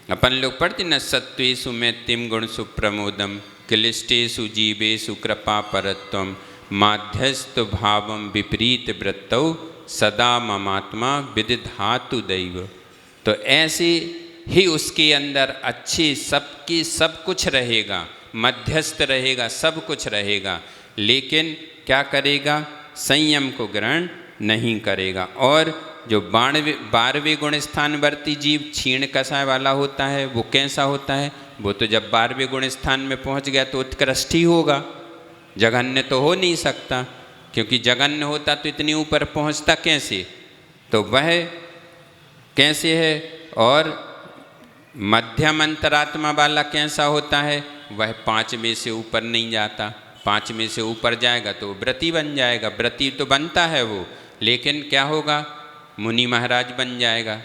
अपन लोग पढ़ते न, सत्वेषु मैत्तिम गुणसु प्रमोदम क्लिष्टेषु जीवेषु कृपा परत्वम माध्यस्थ भावम विपरीत वृत्तौ सदा ममात्मा विदिधातु दैव। तो ऐसे ही उसके अंदर अच्छी सबकी सब कुछ रहेगा, मध्यस्थ रहेगा, सब कुछ रहेगा, लेकिन क्या करेगा, संयम को ग्रहण नहीं करेगा। और जो 12वें गुण स्थानवर्ती जीव क्षीण कषाय वाला होता है, वो कैसा होता है, वो तो जब 12वें गुण स्थान में पहुंच गया तो उत्कृष्ट ही होगा, जघन्य तो हो नहीं सकता, क्योंकि जघन्य होता तो इतनी ऊपर पहुंचता कैसे। तो वह कैसे है। और मध्यम अंतरात्मा वाला कैसा होता है, वह 5 में से ऊपर नहीं जाता। 5 में से ऊपर जाएगा तो व्रती बन जाएगा, व्रती तो बनता है वो, लेकिन क्या होगा, मुनि महाराज बन जाएगा।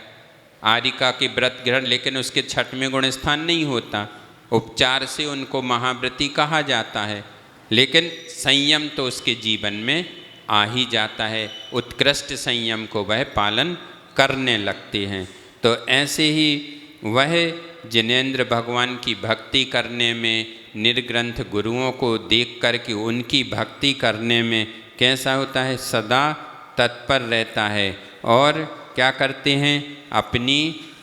आरिका के व्रत ग्रहण, लेकिन उसके 6वें गुण स्थान नहीं होता, उपचार से उनको महाव्रती कहा जाता है, लेकिन संयम तो उसके जीवन में आ ही जाता है, उत्कृष्ट संयम को वह पालन करने लगते हैं। तो ऐसे ही वह जिनेंद्र भगवान की भक्ति करने में, निर्ग्रंथ गुरुओं को देख करके उनकी भक्ति करने में कैसा होता है, सदा तत्पर रहता है। और क्या करते हैं, अपनी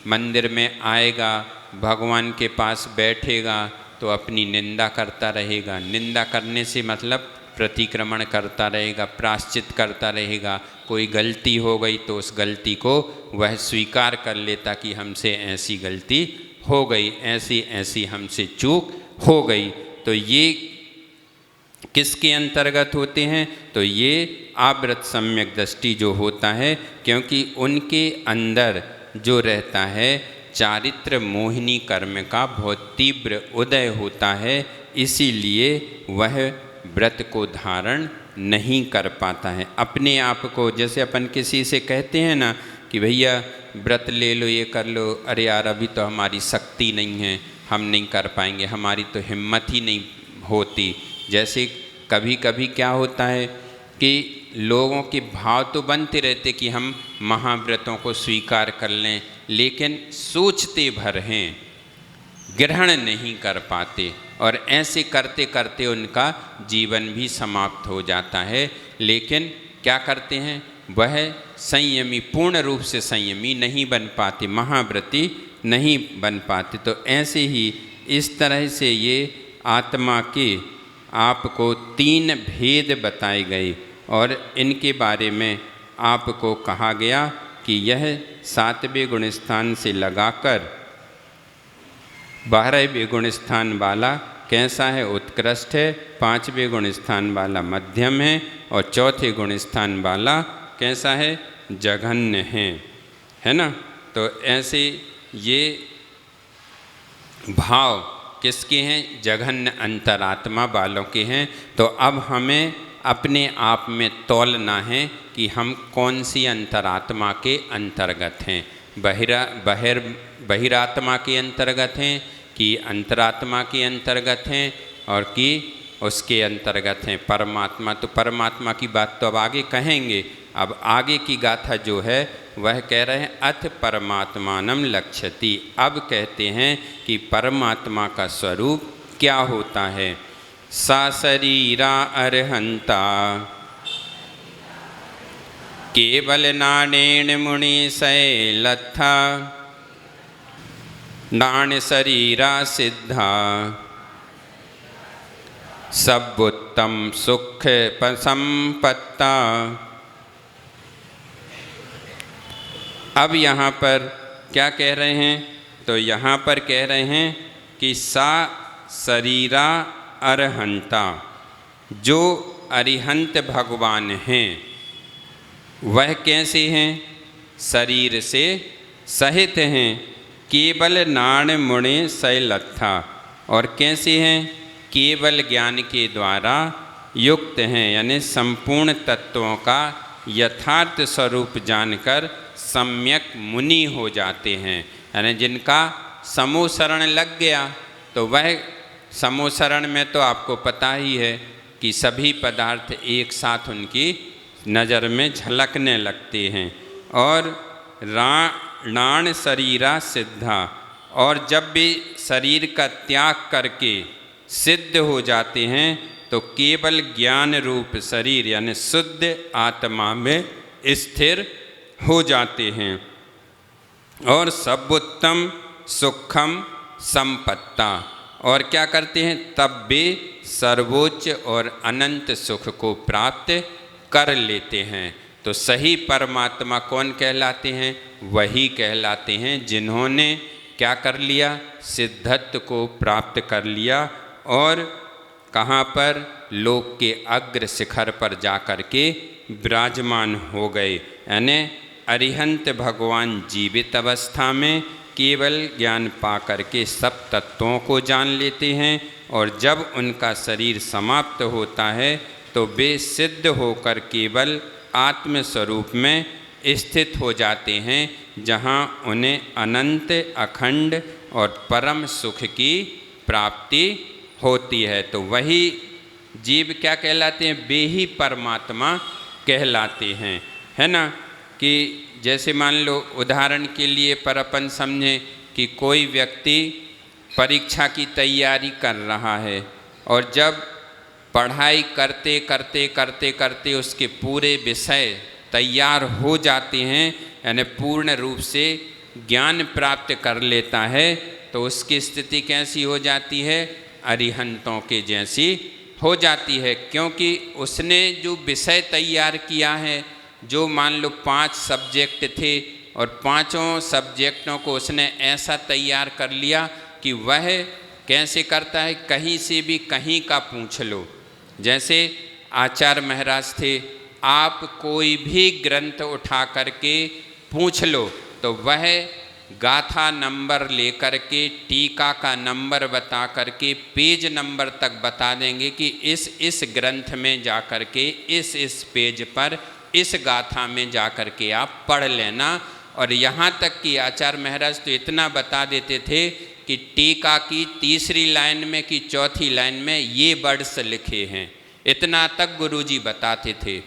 मंदिर में आएगा, भगवान के पास बैठेगा तो अपनी निंदा करता रहेगा। निंदा करने से मतलब प्रतिक्रमण करता रहेगा, प्रायश्चित करता रहेगा। कोई गलती हो गई तो उस गलती को वह स्वीकार कर लेता कि हमसे ऐसी गलती हो गई, ऐसी ऐसी हमसे चूक हो गई। तो ये किसके अंतर्गत होते हैं, तो ये आवृत सम्यक दृष्टि जो होता है, क्योंकि उनके अंदर जो रहता है चारित्र मोहिनी कर्म का बहुत तीव्र उदय होता है, इसीलिए वह व्रत को धारण नहीं कर पाता है। अपने आप को, जैसे अपन किसी से कहते हैं ना कि भैया व्रत ले लो, ये कर लो, अरे यार अभी तो हमारी शक्ति नहीं है, हम नहीं कर पाएंगे, हमारी तो हिम्मत ही नहीं होती। जैसे कभी कभी क्या होता है कि लोगों के भाव तो बनते रहते कि हम महाव्रतों को स्वीकार कर लें, लेकिन सोचते भर हैं, ग्रहण नहीं कर पाते, और ऐसे करते करते उनका जीवन भी समाप्त हो जाता है। लेकिन क्या करते हैं, वह संयमी, पूर्ण रूप से संयमी नहीं बन पाते, महाव्रती नहीं बन पाते। तो ऐसे ही इस तरह से ये आत्मा के आपको 3 भेद बताए गए, और इनके बारे में आपको कहा गया कि यह 7वें गुण स्थान से लगाकर 12वें गुण स्थान वाला कैसा है, उत्कृष्ट है, 5वें गुण स्थान वाला मध्यम है, और 4थे गुण स्थान वाला कैसा है, जघन्य है ना। तो ऐसे ये भाव किसके हैं, जघन्य अंतरात्मा वालों के हैं। तो अब हमें अपने आप में तौलना है कि हम कौन सी अंतरात्मा के अंतर्गत हैं, बहिरात्मा के अंतर्गत हैं कि अंतरात्मा के अंतर्गत हैं, और कि उसके अंतर्गत हैं परमात्मा। तो परमात्मा की बात तो अब आगे कहेंगे। अब आगे की गाथा जो है वह कह रहे हैं अथ परमात्मानम लक्ष्यति। अब कहते हैं कि परमात्मा का स्वरूप क्या होता है। सा शरीरा अर्हंता केवल नाणेन मुनि शैलत्था नाण शरीरा सिद्धा सब्बुत्तम सुख संपत्ता। अब यहाँ पर क्या कह रहे हैं, तो यहाँ पर कह रहे हैं कि सा शरीरा अरहंता, जो अरिहंत भगवान हैं वह कैसे हैं, शरीर से सहित हैं, केवल नाण मुणे शैलत्था, और कैसे हैं, केवल ज्ञान के द्वारा युक्त हैं, यानी संपूर्ण तत्वों का यथार्थ स्वरूप जानकर सम्यक मुनि हो जाते हैं। यानी जिनका समूसरण लग गया, तो वह समूसरण में तो आपको पता ही है कि सभी पदार्थ एक साथ उनकी नज़र में झलकने लगते हैं। और नाण शरीरा सिद्धा, और जब भी शरीर का त्याग करके सिद्ध हो जाते हैं तो केवल ज्ञान रूप शरीर यानी शुद्ध आत्मा में स्थिर हो जाते हैं। और सब्बुत्तम सुखम संपत्ता, और क्या करते हैं, तब वे सर्वोच्च और अनंत सुख को प्राप्त कर लेते हैं। तो सही परमात्मा कौन कहलाते हैं, वही कहलाते हैं जिन्होंने क्या कर लिया, सिद्धत्व को प्राप्त कर लिया और कहाँ पर, लोक के अग्र शिखर पर जाकर के विराजमान हो गए। यानी अरिहंत भगवान जीवित अवस्था में केवल ज्ञान पा करके सब तत्वों को जान लेते हैं, और जब उनका शरीर समाप्त होता है तो वे सिद्ध होकर केवल आत्म स्वरूप में स्थित हो जाते हैं, जहाँ उन्हें अनंत अखंड और परम सुख की प्राप्ति होती है। तो वही जीव क्या कहलाते हैं, वे ही परमात्मा कहलाते हैं, है ना। कि जैसे मान लो उदाहरण के लिए पर अपन समझें कि कोई व्यक्ति परीक्षा की तैयारी कर रहा है, और जब पढ़ाई करते करते करते करते उसके पूरे विषय तैयार हो जाते हैं, यानी पूर्ण रूप से ज्ञान प्राप्त कर लेता है, तो उसकी स्थिति कैसी हो जाती है, अरिहंतों के जैसी हो जाती है। क्योंकि उसने जो विषय तैयार किया है, जो मान लो 5 सब्जेक्ट थे और 5 सब्जेक्टों को उसने ऐसा तैयार कर लिया कि वह कैसे करता है, कहीं से भी कहीं का पूछ लो। जैसे आचार्य महाराज थे, आप कोई भी ग्रंथ उठा करके पूछ लो तो वह गाथा नंबर लेकर के, टीका का नंबर बता करके, पेज नंबर तक बता देंगे कि इस ग्रंथ में जा कर के इस पेज पर इस गाथा में जा कर के आप पढ़ लेना। और यहाँ तक कि आचार्य महाराज तो इतना बता देते थे कि टीका की 3री लाइन में कि 4थी लाइन में ये वर्ड्स लिखे हैं, इतना तक गुरुजी बताते थे।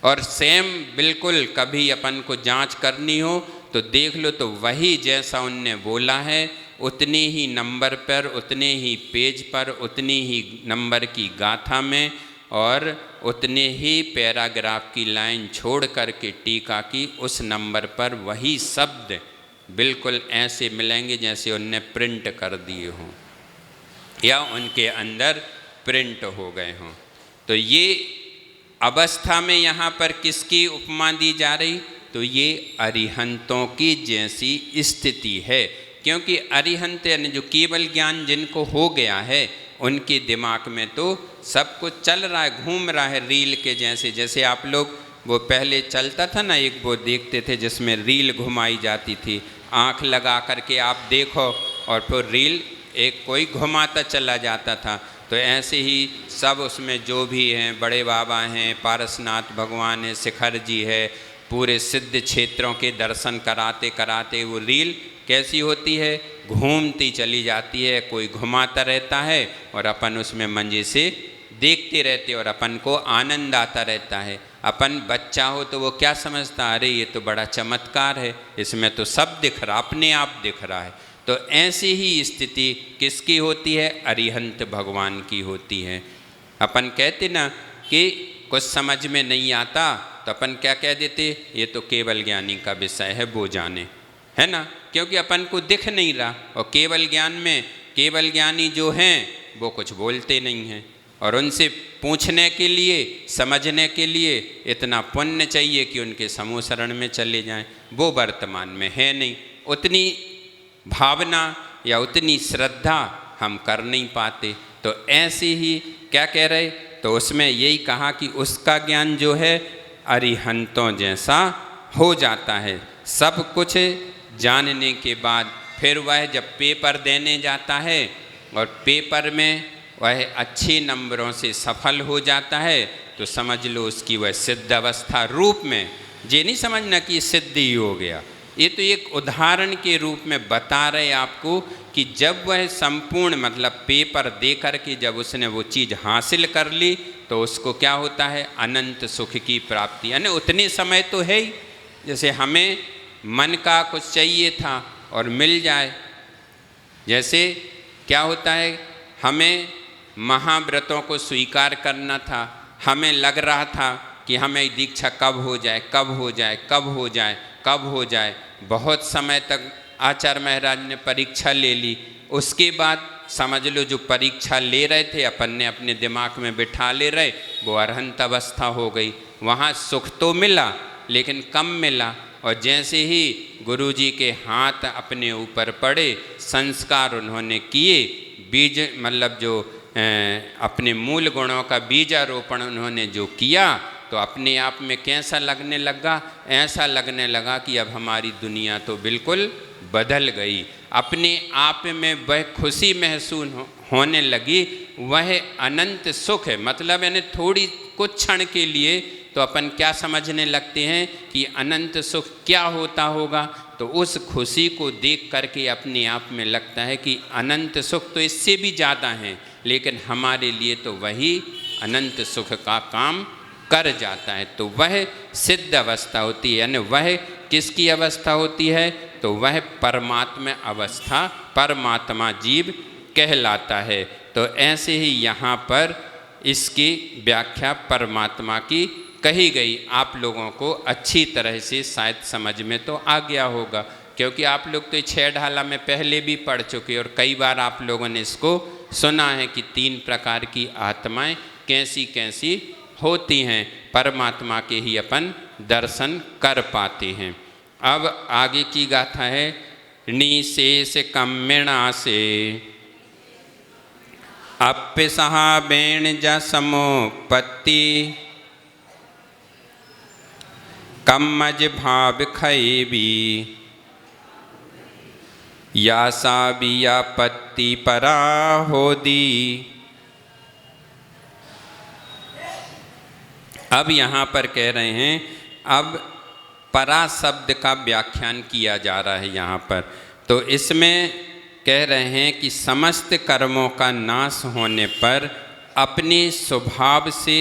और सेम बिल्कुल कभी अपन को जांच करनी हो तो देख लो, तो वही जैसा उनने बोला है उतने ही नंबर पर, उतने ही पेज पर, उतनी ही नंबर की गाथा में और उतने ही पैराग्राफ की लाइन छोड़ कर के टीका की उस नंबर पर वही शब्द बिल्कुल ऐसे मिलेंगे जैसे उनने प्रिंट कर दिए हों या उनके अंदर प्रिंट हो गए हों। तो ये अवस्था में यहाँ पर किसकी उपमा दी जा रही, तो ये अरिहंतों की जैसी स्थिति है। क्योंकि अरिहंत यानी जो केवल ज्ञान जिनको हो गया है, उनके दिमाग में तो सब कुछ चल रहा है, घूम रहा है रील के जैसे। जैसे आप लोग वो पहले चलता था ना, एक वो देखते थे जिसमें रील घुमाई जाती थी, आँख लगा करके आप देखो और फिर रील एक कोई घुमाता चला जाता था। तो ऐसे ही सब उसमें जो भी हैं, बड़े बाबा हैं, पारसनाथ भगवान है, शिखर जी है, पूरे सिद्ध क्षेत्रों के दर्शन कराते कराते वो रील कैसी होती है, घूमती चली जाती है, कोई घुमाता रहता है और अपन उसमें मंजे से देखते रहते और अपन को आनंद आता रहता है। अपन बच्चा हो तो वो क्या समझता, अरे ये तो बड़ा चमत्कार है, इसमें तो सब दिख रहा, अपने आप दिख रहा है। तो ऐसी ही स्थिति किसकी होती है, अरिहंत भगवान की होती है। अपन कहते ना कि कुछ समझ में नहीं आता तो अपन क्या कह देते, ये तो केवल ज्ञानी का विषय है, वो जाने, है ना, क्योंकि अपन को दिख नहीं रहा। और केवल ज्ञान में केवल ज्ञानी जो हैं वो कुछ बोलते नहीं हैं, और उनसे पूछने के लिए, समझने के लिए इतना पुण्य चाहिए कि उनके समूह शरण में चले जाएं, वो वर्तमान में है नहीं। उतनी भावना या उतनी श्रद्धा हम कर नहीं पाते। तो ऐसे ही क्या कह रहे, तो उसमें यही कहा कि उसका ज्ञान जो है अरिहंतों जैसा हो जाता है। सब कुछ जानने के बाद फिर वह जब पेपर देने जाता है और पेपर में वह अच्छे नंबरों से सफल हो जाता है, तो समझ लो उसकी वह सिद्ध अवस्था रूप में, ये नहीं समझना कि सिद्ध ही हो गया। ये तो एक उदाहरण के रूप में बता रहे आपको कि जब वह संपूर्ण मतलब पेपर दे कर के जब उसने वो चीज़ हासिल कर ली तो उसको क्या होता है, अनंत सुख की प्राप्ति। यानी उतने समय तो है ही, जैसे हमें मन का कुछ चाहिए था और मिल जाए, जैसे क्या होता है, हमें महाव्रतों को स्वीकार करना था, हमें लग रहा था कि हमें दीक्षा कब हो जाए, कब हो जाए, कब हो जाए, कब हो जाए। बहुत समय तक आचार्य महाराज ने परीक्षा ले ली, उसके बाद समझ लो जो परीक्षा ले रहे थे अपन ने अपने दिमाग में बिठा ले रहे, वो अरहंत अवस्था हो गई। वहाँ सुख तो मिला लेकिन कम मिला, और जैसे ही गुरुजी के हाथ अपने ऊपर पड़े, संस्कार उन्होंने किए, बीज मतलब जो अपने मूल गुणों का बीजारोपण उन्होंने जो किया, तो अपने आप में कैसा लगने लगा, ऐसा लगने लगा कि अब हमारी दुनिया तो बिल्कुल बदल गई। अपने आप में वह खुशी महसूस होने लगी, वह अनंत सुख है। मतलब यानी थोड़ी कुछ क्षण के लिए तो अपन क्या समझने लगते हैं कि अनंत सुख क्या होता होगा, तो उस खुशी को देख करके अपने आप में लगता है कि अनंत सुख तो इससे भी ज़्यादा है, लेकिन हमारे लिए तो वही अनंत सुख का काम कर जाता है। तो वह सिद्ध अवस्था होती है। यानी वह किसकी अवस्था होती है, तो वह परमात्मा अवस्था, परमात्मा जीव कहलाता है। तो ऐसे ही यहाँ पर इसकी व्याख्या परमात्मा की कही गई। आप लोगों को अच्छी तरह से शायद समझ में तो आ गया होगा, क्योंकि आप लोग तो 6 ढाला में पहले भी पढ़ चुके और कई बार आप लोगों ने इसको सुना है कि 3 प्रकार की आत्माएं कैसी कैसी होती हैं, परमात्मा के ही अपन दर्शन कर पाते हैं। अब आगे की गाथा है, निशेष कम्मिणा से अप्य सहा बेण जा समोपत्ति कम्मज भाव खैबी या सा बिया पत्ति परा होदी। अब यहाँ पर कह रहे हैं, अब परा शब्द का व्याख्यान किया जा रहा है यहाँ पर। तो इसमें कह रहे हैं कि समस्त कर्मों का नाश होने पर अपने स्वभाव से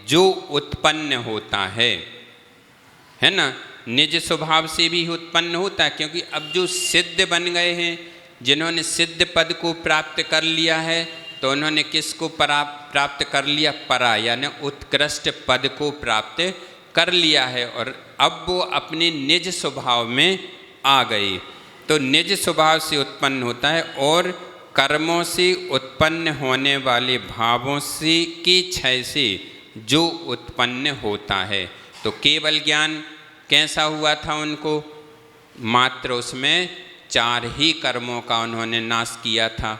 जो उत्पन्न होता है ना, निज स्वभाव से भी उत्पन्न होता है, क्योंकि अब जो सिद्ध बन गए हैं, जिन्होंने सिद्ध पद को प्राप्त कर लिया है, तो उन्होंने किसको प्राप्त कर लिया, परा, यानी उत्कृष्ट पद को प्राप्त कर लिया है, और अब वो अपने निज स्वभाव में आ गए। तो निज स्वभाव से उत्पन्न होता है, और कर्मों से उत्पन्न होने वाले भावों से की क्षय से जो उत्पन्न होता है। तो केवल ज्ञान कैसा हुआ था उनको, मात्र उसमें 4 ही कर्मों का उन्होंने नाश किया था,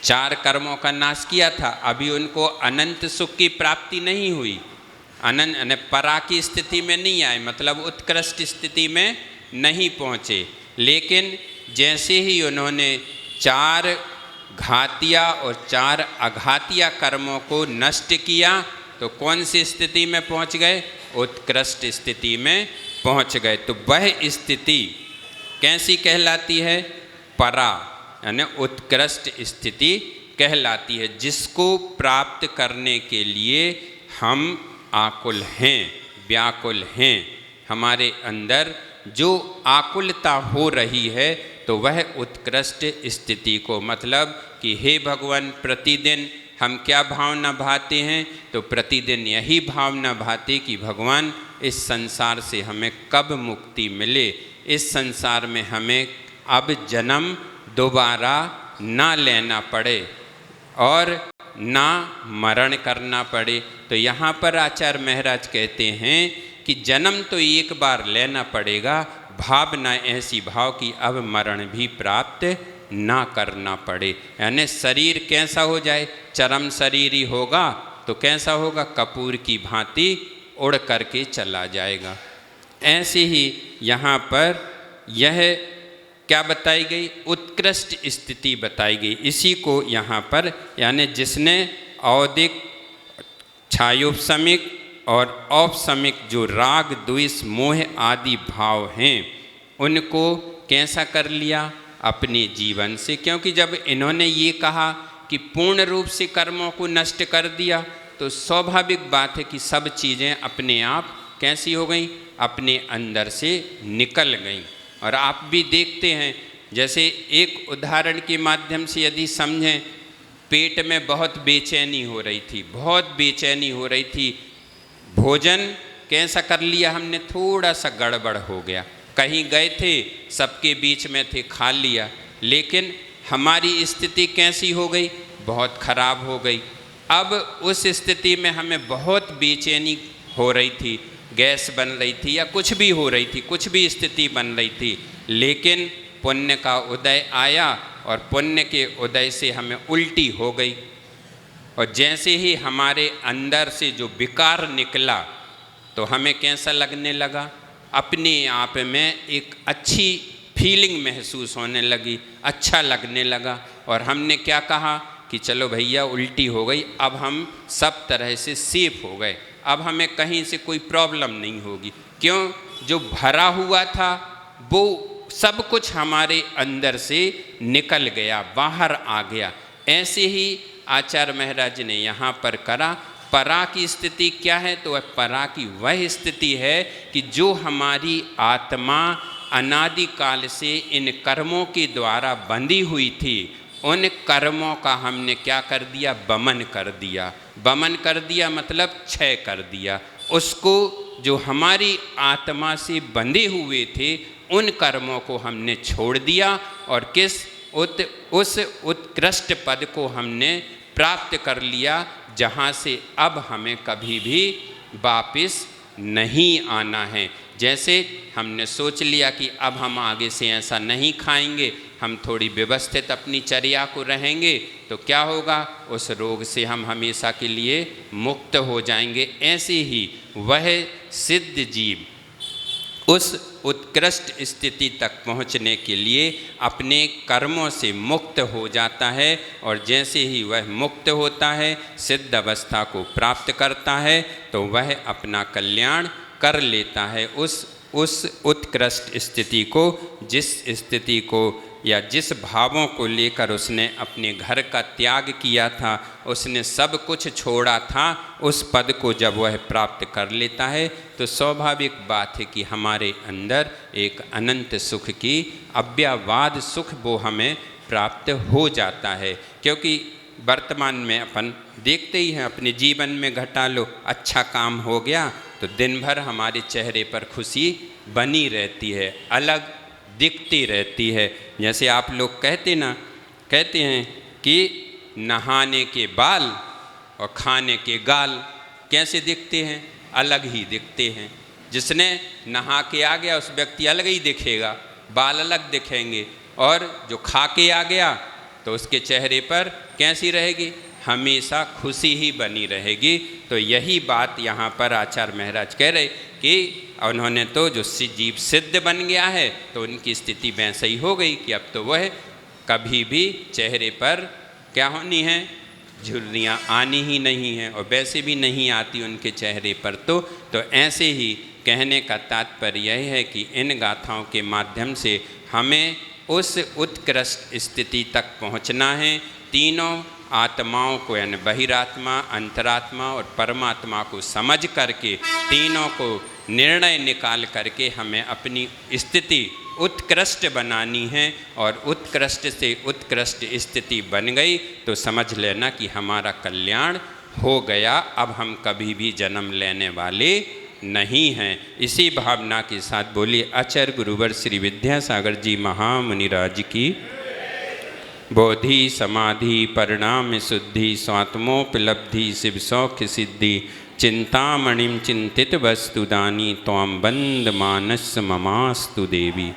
4 कर्मों का नाश किया था। अभी उनको अनंत सुख की प्राप्ति नहीं हुई, अनंत परा की स्थिति में नहीं आए, मतलब उत्कृष्ट स्थिति में नहीं पहुँचे। लेकिन जैसे ही उन्होंने 4 घातिया और 4 अघातिया कर्मों को नष्ट किया, तो कौन सी स्थिति में पहुँच गए, उत्कृष्ट स्थिति में पहुँच गए। तो वह स्थिति कैसी कहलाती है, परा, यानी उत्कृष्ट स्थिति कहलाती है, जिसको प्राप्त करने के लिए हम आकुल हैं, व्याकुल हैं। हमारे अंदर जो आकुलता हो रही है तो वह उत्कृष्ट स्थिति को, मतलब कि हे भगवान, प्रतिदिन हम क्या भावना भाते हैं, तो प्रतिदिन यही भावना भाते कि भगवान इस संसार से हमें कब मुक्ति मिले, इस संसार में हमें अब जन्म दोबारा ना लेना पड़े और ना मरण करना पड़े। तो यहाँ पर आचार्य महाराज कहते हैं कि जन्म तो एक बार लेना पड़ेगा, भावना ऐसी भाव कि अब मरण भी प्राप्त ना करना पड़े। यानी शरीर कैसा हो जाए, चरम शरीर ही होगा तो कैसा होगा, कपूर की भांति उड़ करके चला जाएगा। ऐसे ही यहाँ पर यह क्या बताई गई, उत्कृष्ट स्थिति बताई गई। इसी को यहाँ पर यानी जिसने औदिक, छायोपशमिक और औपशमिक जो राग द्वेष मोह आदि भाव हैं उनको कैसा कर लिया, अपने जीवन से। क्योंकि जब इन्होंने ये कहा कि पूर्ण रूप से कर्मों को नष्ट कर दिया तो स्वाभाविक बात है कि सब चीज़ें अपने आप कैसी हो गई, अपने अंदर से निकल गई। और आप भी देखते हैं, जैसे एक उदाहरण के माध्यम से यदि समझें, पेट में बहुत बेचैनी हो रही थी, बहुत बेचैनी हो रही थी, भोजन कैसा कर लिया हमने, थोड़ा सा गड़बड़ हो गया, कहीं गए थे, सबके बीच में थे, खा लिया, लेकिन हमारी स्थिति कैसी हो गई, बहुत खराब हो गई। अब उस स्थिति में हमें बहुत बेचैनी हो रही थी, गैस बन रही थी या कुछ भी हो रही थी, कुछ भी स्थिति बन रही थी, लेकिन पुण्य का उदय आया और पुण्य के उदय से हमें उल्टी हो गई। और जैसे ही हमारे अंदर से जो विकार निकला तो हमें कैसा लगने लगा, अपने आप में एक अच्छी फीलिंग महसूस होने लगी, अच्छा लगने लगा। और हमने क्या कहा कि चलो भैया उल्टी हो गई, अब हम सब तरह से सेफ हो गए, अब हमें कहीं से कोई प्रॉब्लम नहीं होगी। क्यों, जो भरा हुआ था वो सब कुछ हमारे अंदर से निकल गया, बाहर आ गया। ऐसे ही आचार्य महाराज ने यहाँ पर करा। परा की स्थिति क्या है, तो वह परा की वह स्थिति है कि जो हमारी आत्मा अनादिकाल से इन कर्मों के द्वारा बंधी हुई थी, उन कर्मों का हमने क्या कर दिया, बमन कर दिया। बमन कर दिया मतलब क्षय कर दिया। उसको जो हमारी आत्मा से बंधे हुए थे उन कर्मों को हमने छोड़ दिया और उस उत्कृष्ट पद को हमने प्राप्त कर लिया, जहाँ से अब हमें कभी भी वापस नहीं आना है। जैसे हमने सोच लिया कि अब हम आगे से ऐसा नहीं खाएंगे, हम थोड़ी व्यवस्थित अपनी चर्या को रहेंगे, तो क्या होगा, उस रोग से हम हमेशा के लिए मुक्त हो जाएंगे। ऐसे ही वह सिद्ध जीव उस उत्कृष्ट स्थिति तक पहुँचने के लिए अपने कर्मों से मुक्त हो जाता है। और जैसे ही वह मुक्त होता है, सिद्ध अवस्था को प्राप्त करता है, तो वह अपना कल्याण कर लेता है। उस उत्कृष्ट स्थिति को, जिस स्थिति को या जिस भावों को लेकर उसने अपने घर का त्याग किया था, उसने सब कुछ छोड़ा था, उस पद को जब वह प्राप्त कर लेता है तो स्वाभाविक बात है कि हमारे अंदर एक अनंत सुख की, अव्ययवाद सुख वो हमें प्राप्त हो जाता है। क्योंकि वर्तमान में अपन देखते ही हैं, अपने जीवन में घटा लो, अच्छा काम हो गया तो दिन भर हमारे चेहरे पर खुशी बनी रहती है, अलग दिखती रहती है। जैसे आप लोग कहते हैं कि नहाने के बाल और खाने के गाल कैसे दिखते हैं, अलग ही दिखते हैं। जिसने नहा के आ गया उस व्यक्ति अलग ही दिखेगा, बाल अलग दिखेंगे, और जो खा के आ गया तो उसके चेहरे पर कैसी रहेगी, हमेशा खुशी ही बनी रहेगी। तो यही बात यहाँ पर आचार्य महाराज कह रहे कि उन्होंने तो जो जीव सिद्ध बन गया है तो उनकी स्थिति वैसे ही हो गई कि अब तो वह कभी भी चेहरे पर क्या होनी है, झुर्रियाँ आनी ही नहीं हैं, और वैसे भी नहीं आती उनके चेहरे पर। तो ऐसे ही कहने का तात्पर्य यह है कि इन गाथाओं के माध्यम से हमें उस उत्कृष्ट स्थिति तक पहुँचना है। तीनों आत्माओं को यानी बहिरात्मा, अंतरात्मा और परमात्मा को समझ करके तीनों को निर्णय निकाल करके हमें अपनी स्थिति उत्कृष्ट बनानी है। और उत्कृष्ट से उत्कृष्ट स्थिति बन गई तो समझ लेना कि हमारा कल्याण हो गया, अब हम कभी भी जन्म लेने वाले नहीं हैं। इसी भावना के साथ बोलिए आचार्य गुरुवर श्री विद्यासागर जी महामुनिराज की बोधि समाधि परिणाम शुद्धि स्वात्मोपलब्धि शिव सौख्य सिद्धि चिंतामणिम चिंतित वस्तुदानी त्वां बंद मानस ममास्तु देवी।